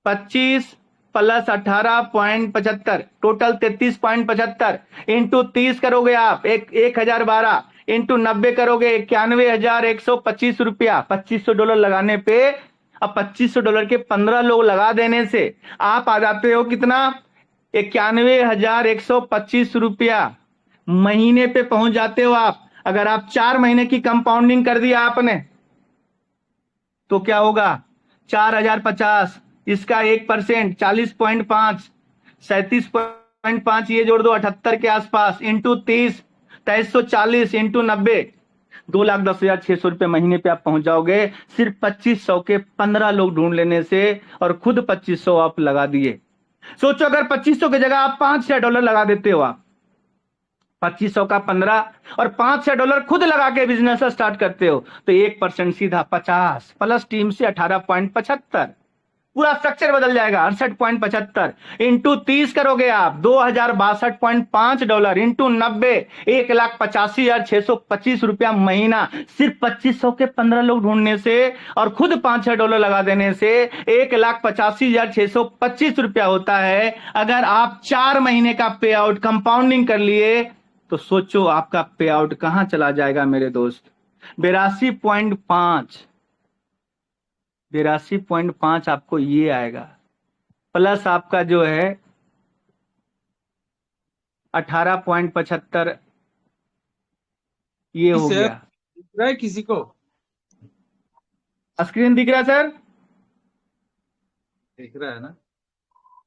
25 प्लस 18.75, टोटल 33.75 इंटू 30 करोगे आप 1012, इंटू 90 करोगे 91,125 रुपया। $2500 लगाने पे, अब $2500 के 15 लोग लगा देने से आप आ जाते हो कितना, 91,125 रुपया महीने पे पहुंच जाते हो आप। अगर आप 4 महीने की कंपाउंडिंग कर दिया आपने तो क्या होगा, 4,050, इसका 1% 40.5, 37.5, ये जोड़ दो 78 के आसपास, इंटू 30 2340, इंटू 90 2,10,600 रुपये महीने पे आप पहुंच जाओगे, सिर्फ 2500 के 15 लोग ढूंढ लेने से, और खुद 2500 आप लगा दिए। सोचो अगर 2500 की जगह आप $5-6 लगा देते हो, आप 2500 का 15 और $5-6 खुद लगा के बिजनेस स्टार्ट करते हो, तो 1% सीधा 50 प्लस टीम से 18.75, पूरा स्ट्रक्चर बदल जाएगा। 68.75 इंटू 30 करोगे आप, $2,062.5, इंटू 90 1,85,625 रुपया महीना, सिर्फ 2500 के 15 लोग ढूंढने से और खुद $5-6 लगा देने से 1,85,625 रुपया होता है। अगर आप 4 महीने का पे आउट कंपाउंडिंग कर लिए तो सोचो आपका पे आउट कहां चला जाएगा मेरे दोस्त। 82.5 आपको ये आएगा, प्लस आपका जो है 18.75 ये हो गया। दिख रहा है किसी को? स्क्रीन दिख रहा है सर? दिख रहा है ना?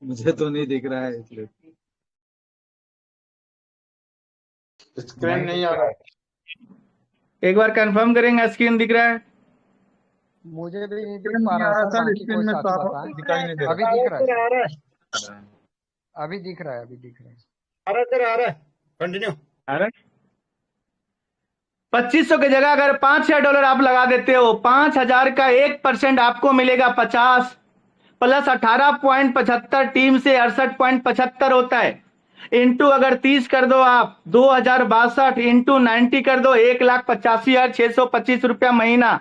मुझे तो नहीं दिख रहा है इसलिए। स्क्रीन नहीं आ रहा है। एक बार कंफर्म करेंगे स्क्रीन दिख रहा है? मुझे भी नहीं दिख पा रहा सर, बाकी कोई साथी बताएं। दिखाई नहीं दे रहा। अभी दिख रहा है, आ रहा है, अभी दिख रहा है, अभी दिख रहा है। आ रहा है सर, आ रहा है, कंटिन्यू। आ रहा है? 2500 की जगह अगर $5-6 आप लगा देते हो, 5,000 का 1% आपको मिलेगा 50 प्लस 18.75 टीम से 68.75 होता है, इंटू अगर 30 कर दो आप 2,062, इंटू 90 कर दो 1,85,625 रुपया महीना,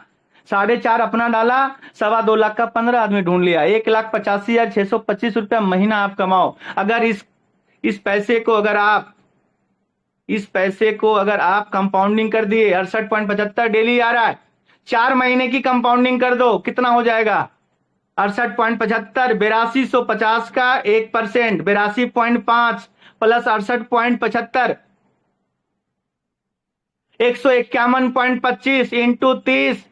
4.5 अपना डाला, 2.25 लाख का 15 आदमी ढूंढ लिया, 1,85,625 रुपया महीना आप कमाओ। अगर इस पैसे को अगर आप कंपाउंडिंग कर दिए, 68.75 डेली आ रहा है, 4 महीने की कंपाउंडिंग कर दो, कितना हो जाएगा, 68.75, 8250 का 1%, 82.5 प्लस 68.75, 151.25 इंटू 30,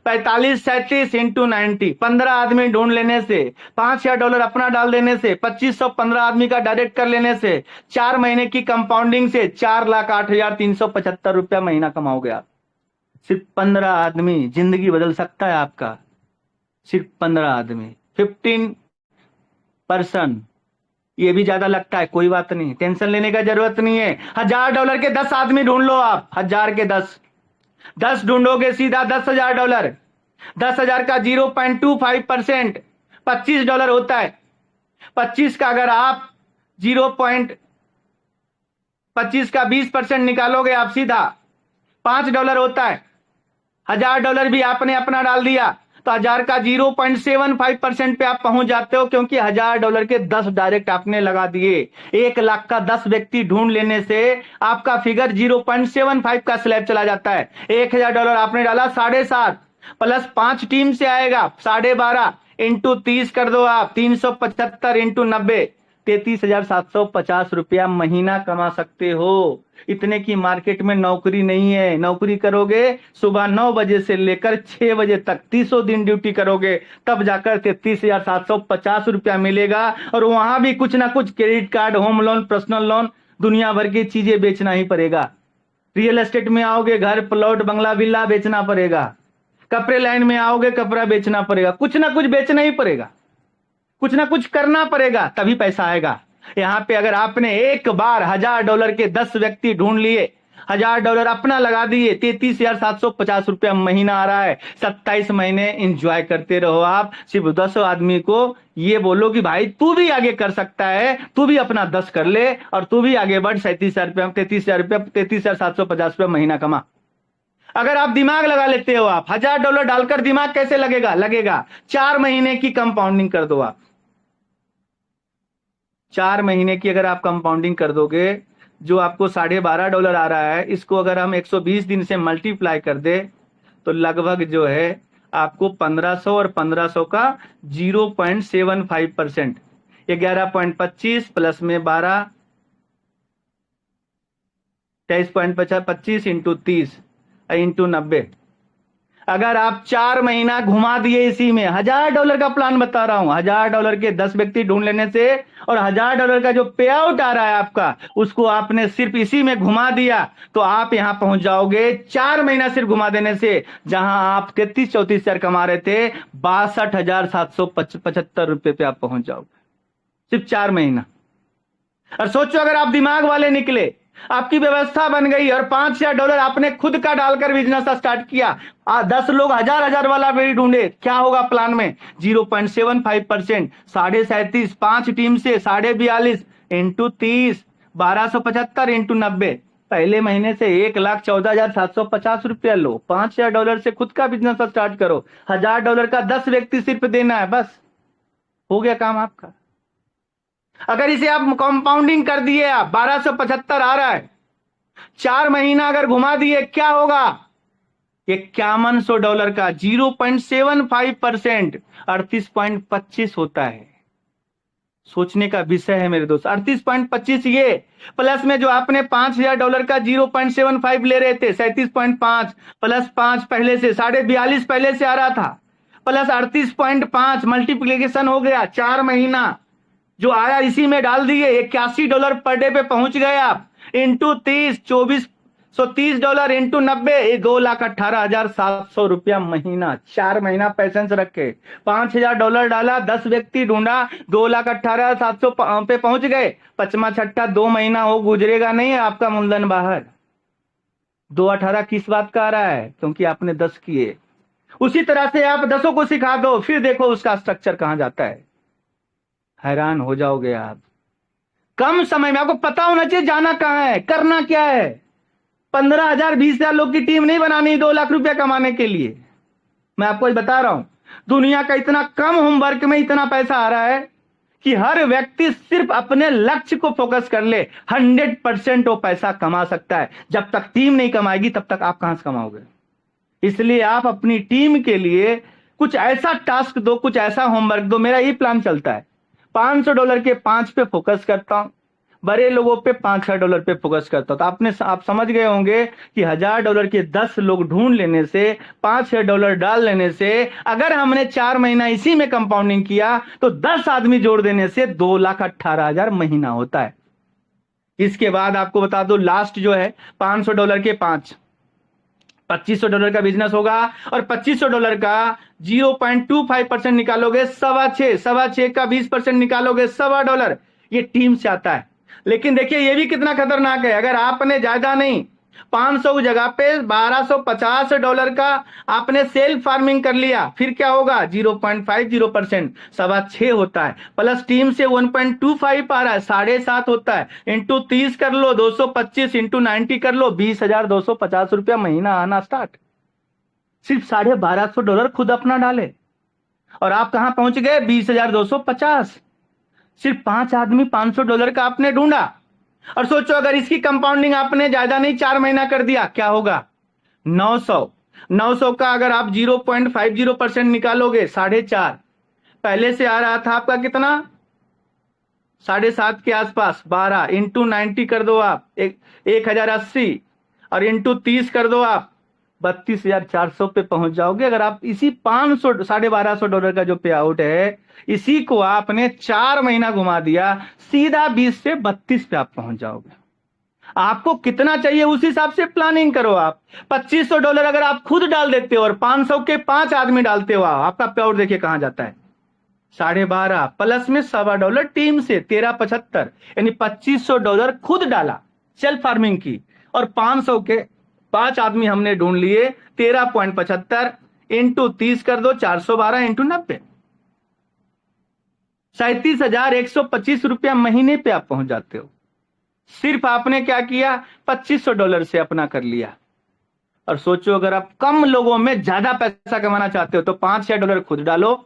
4537 इंटू 90, 15 आदमी ढूंढ लेने से, $5-6 अपना डाल देने से, 2500 15 आदमी का डायरेक्ट कर लेने से, 4 महीने की कंपाउंडिंग से 4,08,375 रुपया महीना कमाओगे आप। सिर्फ 15 आदमी जिंदगी बदल सकता है आपका, सिर्फ 15 आदमी, 15%। ये भी ज्यादा लगता है, कोई बात नहीं, टेंशन लेने का जरूरत नहीं है। $1,000 के 10 आदमी ढूंढ लो आप, 1000 के 10 ढूंढोगे सीधा $10,000। 10,000 का 0.25% $25 होता है। 25 का अगर आप 0.25 का 20% निकालोगे आप सीधा $5 होता है। $1,000 भी आपने अपना डाल दिया, तो 1000 का 0.75% पे आप पहुंच जाते हो, क्योंकि $1000 के 10 डायरेक्ट आपने लगा दिए। 1 लाख का 10 व्यक्ति ढूंढ लेने से आपका फिगर 0.75 का स्लैब चला जाता है। $1000 आपने डाला 7.5 प्लस 5 टीम से आएगा 12.5 इंटू 30 कर दो आप, 375 इंटू 90, 33,750 रुपया महीना कमा सकते हो। इतने की मार्केट में नौकरी नहीं है। नौकरी करोगे सुबह 9 बजे से लेकर 6 बजे तक 300 दिन ड्यूटी करोगे, तब जाकर 33,750 रुपया मिलेगा। और वहां भी कुछ ना कुछ credit card, home loan, personal loan, दुनिया भर की चीजें बेचना ही पड़ेगा। रियल एस्टेट में आओगे, घर, प्लॉट, बंगला, विल्ला बेचना पड़ेगा। कपड़े लाइन में आओगे, कपड़ा बेचना पड़ेगा। कुछ ना कुछ बेचना ही पड़ेगा, कुछ ना कुछ करना पड़ेगा, तभी पैसा आएगा। यहां पे अगर आपने एक बार $1000 के 10 व्यक्ति ढूंढ लिए, $1000 अपना लगा दिए, 33,750 रुपया महीना आ रहा है। 27 महीने एंजॉय करते रहो आप। सिर्फ 10 आदमी को ये बोलो कि भाई तू भी आगे कर सकता है, तू भी अपना 10 कर ले और तू भी आगे बढ़। 33,750 रुपया महीना कमा। अगर आप दिमाग लगा लेते हो, आप $1000 डालकर दिमाग कैसे लगेगा 4 महीने की कंपाउंडिंग कर दो आप। 4 महीने की अगर आप कंपाउंडिंग कर दोगे, जो आपको $12.5 आ रहा है, इसको अगर हम 120 दिन से मल्टीप्लाई कर दे तो लगभग जो है आपको 1500 और 1500 का 0.75%, 11.25 प्लस में 12, 23.25 इंटू 30 इंटू 90। अगर आप 4 महीना घुमा दिए इसी में, $1000 का प्लान बता रहा हूं, $1000 के 10 व्यक्ति ढूंढ लेने से और $1000 का जो पे आउट आ रहा है आपका, उसको आपने सिर्फ इसी में घुमा दिया तो आप यहां पहुंच जाओगे 4 महीना सिर्फ घुमा देने से, जहां आप 33-34 हजार कमा रहे थे, 62,775 रुपए पे आप पहुंच जाओगे सिर्फ 4 महीना। और सोचो अगर आप दिमाग वाले निकले, आपकी व्यवस्था बन गई और $5000 आपने खुद का डालकर बिजनेस स्टार्ट किया, 10 लोग $1000 वाला भी ढूंढे, क्या होगा प्लान में 0.75%, 37.5 5 टीम से 42.5 इंटू 30, 1275 इंटू 90, पहले महीने से 1,14,750 रुपया लो। $5000 से खुद का बिजनेस स्टार्ट करो, $1000 का 10 व्यक्ति सिर्फ देना है, बस हो गया काम आपका। अगर इसे आप कंपाउंडिंग कर दिए, आप 1275 आ रहा है, 4 महीना अगर घुमा दिए, क्या होगा $5100 का 0.75%, 38.25 होता है। सोचने का विषय है मेरे दोस्त। 38.25 ये प्लस में जो आपने $5000 का 0.75 ले रहे थे, 37.5 प्लस 5 पहले से 42.5 पहले से आ रहा था, प्लस 38.5 मल्टीप्लीकेशन हो गया। 4 महीना जो आया इसी में डाल दिए, $81 पर डे पे पहुंच गए आप, इंटू 30, $2430 इंटू 90, 2,18,700 रुपया महीना। 4 महीना पैसेंस रखे, $5000 डाला, 10 व्यक्ति ढूंढा, 2,18,700 पे पहुंच गए। 5वां 6ठा 2 महीना हो गुजरेगा नहीं, आपका मूलधन बाहर। 2,18 किस बात का आ रहा है, क्योंकि आपने 10 किए। उसी तरह से आप 10 को सिखा दो, फिर देखो उसका स्ट्रक्चर कहां जाता है, हैरान हो जाओगे आप। कम समय में आपको पता होना चाहिए जाना कहां है, करना क्या है। 15,000 20,000 लोग की टीम नहीं बनानी 2 लाख रुपया कमाने के लिए। मैं आपको बता रहा हूं, दुनिया का इतना कम होमवर्क में इतना पैसा आ रहा है कि हर व्यक्ति सिर्फ अपने लक्ष्य को फोकस कर ले, 100% वो पैसा कमा सकता है। जब तक टीम नहीं कमाएगी तब तक आप कहां से कमाओगे। इसलिए आप अपनी टीम के लिए कुछ ऐसा टास्क दो, कुछ ऐसा होमवर्क दो। मेरा ये प्लान चलता है, $500 के 5 पे फोकस करता हूं, बड़े लोगों पे $5000 पे फोकस करता हूं। तो आप समझ गए होंगे कि $1000 के 10 लोग ढूंढ लेने से, $5000 डाल लेने से, अगर हमने 4 महीना इसी में कंपाउंडिंग किया तो 10 आदमी जोड़ देने से 2,18,000 महीना होता है। इसके बाद आपको बता दो, लास्ट जो है $500 के 5, $2500 का बिजनेस होगा और $2500 का 0.25% निकालोगे, $6.25 का 20% निकालोगे, $1.25। ये टीम से आता है। लेकिन देखिए ये भी कितना खतरनाक है। अगर आपने ज्यादा नहीं, 500 की जगह पे $1250 का आपने सेल्फ फार्मिंग कर लिया, फिर क्या होगा 0.50%, 6.25 होता है, प्लस टीम से 1.25 आ रहा है, 7.5 होता है, इंटू 30 कर लो, 225 इंटू 90 कर लो, 20,250 रुपया महीना आना स्टार्ट। सिर्फ $1250 खुद अपना डाले और आप कहां पहुंच गए? 20,250। सिर्फ 5 आदमी $500 का आपने ढूंढा। और सोचो अगर इसकी कंपाउंडिंग आपने ज्यादा नहीं 4 महीना कर दिया, क्या होगा? 900 का अगर आप 0.50% निकालोगे 4.5, पहले से आ रहा था आपका कितना? 7.5 के आसपास। 12 इंटू 90 कर दो आप 1080 और इंटू 30 कर दो आप 32,400 पे पहुंच जाओगे। अगर आप इसी $1250 का जो पे आउट है, इसी को आपने 4 महीना घुमा दिया, सीधा 20 से 32 पे आप पहुंच जाओगे। आपको कितना चाहिए उस हिसाब से प्लानिंग करो। आप $2500 अगर आप खुद डाल देते हो और 500 के 5 आदमी डालते हो, आपका पे आउट देखिए कहां जाता है? 12.5 प्लस में $1.25 टीम से 1375, यानी $2500 खुद डाला सेल्फ फार्मिंग की, और 500 के 5 आदमी हमने ढूंढ लिए। 13.75 इंटू 30 कर दो 412 इंटू 90, 37,125 रुपया महीने पे आप पहुंच जाते हो। सिर्फ आपने क्या किया? $2500 से अपना कर लिया। और सोचो अगर आप कम लोगों में ज्यादा पैसा कमाना चाहते हो तो $5,000 खुद डालो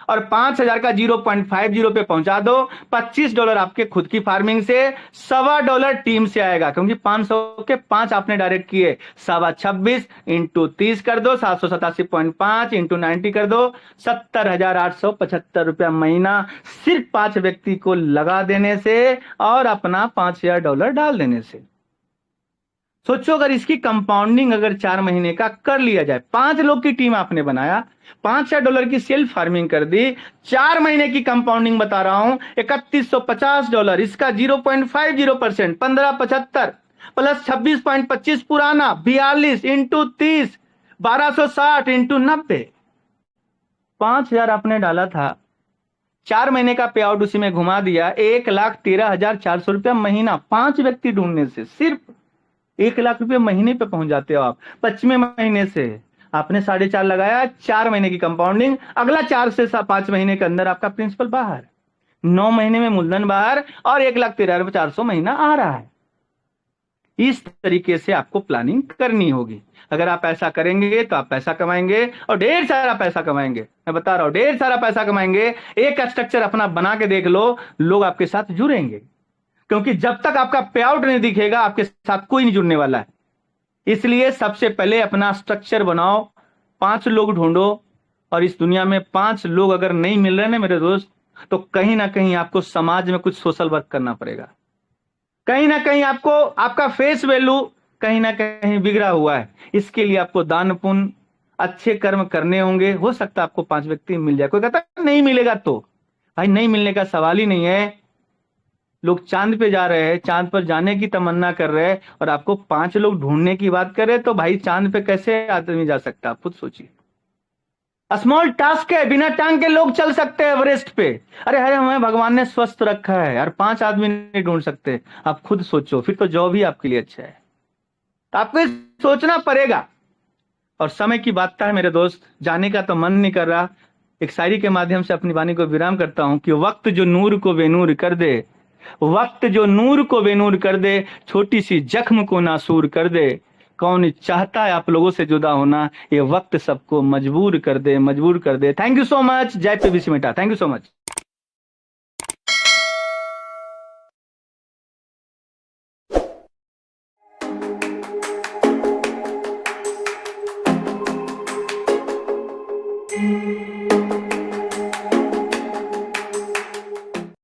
और 5,000 का 0.50 पे पहुंचा दो। $25 आपके खुद की फार्मिंग से, $1.25 टीम से आएगा, क्योंकि 500 के 5 आपने डायरेक्ट किए। 26 इंटू 30 कर दो 787.5 इंटू 90 कर दो 70,875 रुपया महीना, सिर्फ 5 व्यक्ति को लगा देने से और अपना $5,000 डाल देने से। सोचो अगर इसकी कंपाउंडिंग अगर 4 महीने का कर लिया जाए, 5 लोग की टीम आपने बनाया, $5,000 की सेल्फ फार्मिंग कर दी, 4 महीने की कंपाउंडिंग बता रहा हूं $3,150, इसका 0.50% 1575 प्लस 26.25 पुराना 42 इंटू 30 1260 इंटू 90। 5,000 आपने डाला था, 4 महीने का पे आउट उसी में घुमा दिया, 1,13,400 रुपया महीना। 5 व्यक्ति ढूंढने से सिर्फ 1 लाख रुपए महीने पे पहुंच जाते हो आप। 25वें महीने से आपने 4.5 लगाया, 4 महीने की कंपाउंडिंग, अगला 4 से 5 महीने के अंदर आपका प्रिंसिपल बाहर, 9 महीने में मूलधन बाहर और 1,13,400 महीना आ रहा है। इस तरीके से आपको प्लानिंग करनी होगी। अगर आप ऐसा करेंगे तो आप पैसा कमाएंगे और ढेर सारा पैसा कमाएंगे। मैं बता रहा हूं ढेर सारा पैसा कमाएंगे। एक स्ट्रक्चर अपना बना के देख लो, लोग आपके साथ जुड़ेंगे, क्योंकि जब तक आपका पे आउट नहीं दिखेगा आपके साथ कोई नहीं जुड़ने वाला है। इसलिए सबसे पहले अपना स्ट्रक्चर बनाओ, 5 लोग ढूंढो, और इस दुनिया में 5 लोग अगर नहीं मिल रहे ना मेरे दोस्त, तो कहीं ना कहीं आपको समाज में कुछ सोशल वर्क करना पड़ेगा। कहीं ना कहीं आपको आपका फेस वैल्यू कहीं ना कहीं बिगड़ा हुआ है। इसके लिए आपको दान पुण्य अच्छे कर्म करने होंगे। हो सकता है आपको 5 व्यक्ति मिल जाए। कोई कहता नहीं मिलेगा, तो भाई नहीं मिलने का सवाल ही नहीं है। लोग चांद पे जा रहे हैं, चांद पर जाने की तमन्ना कर रहे हैं, और आपको 5 लोग ढूंढने की बात कर रहे हैं, तो भाई चांद पे कैसे आदमी जा सकता है? आप खुद सोचिए। स्मॉल टास्क है, बिना टांग के लोग चल सकते हैं एवरेस्ट पे। अरे हमें भगवान ने स्वस्थ रखा है यार, 5 आदमी नहीं ढूंढ सकते? आप खुद सोचो, फिर तो जॉब ही आपके लिए अच्छा है। तो आपको सोचना पड़ेगा। और समय की बात है मेरे दोस्त, जाने का तो मन नहीं कर रहा। एक शायरी के माध्यम से अपनी वाणी को विराम करता हूं कि वक्त जो नूर को बेनूर कर दे, वक्त जो नूर को बेनूर कर दे, छोटी सी जख्म को नासूर कर दे। कौन चाहता है आप लोगों से जुदा होना, ये वक्त सबको मजबूर कर दे, मजबूर कर दे। Thank you so much. जय PVC meta. Thank you so much. Thank you.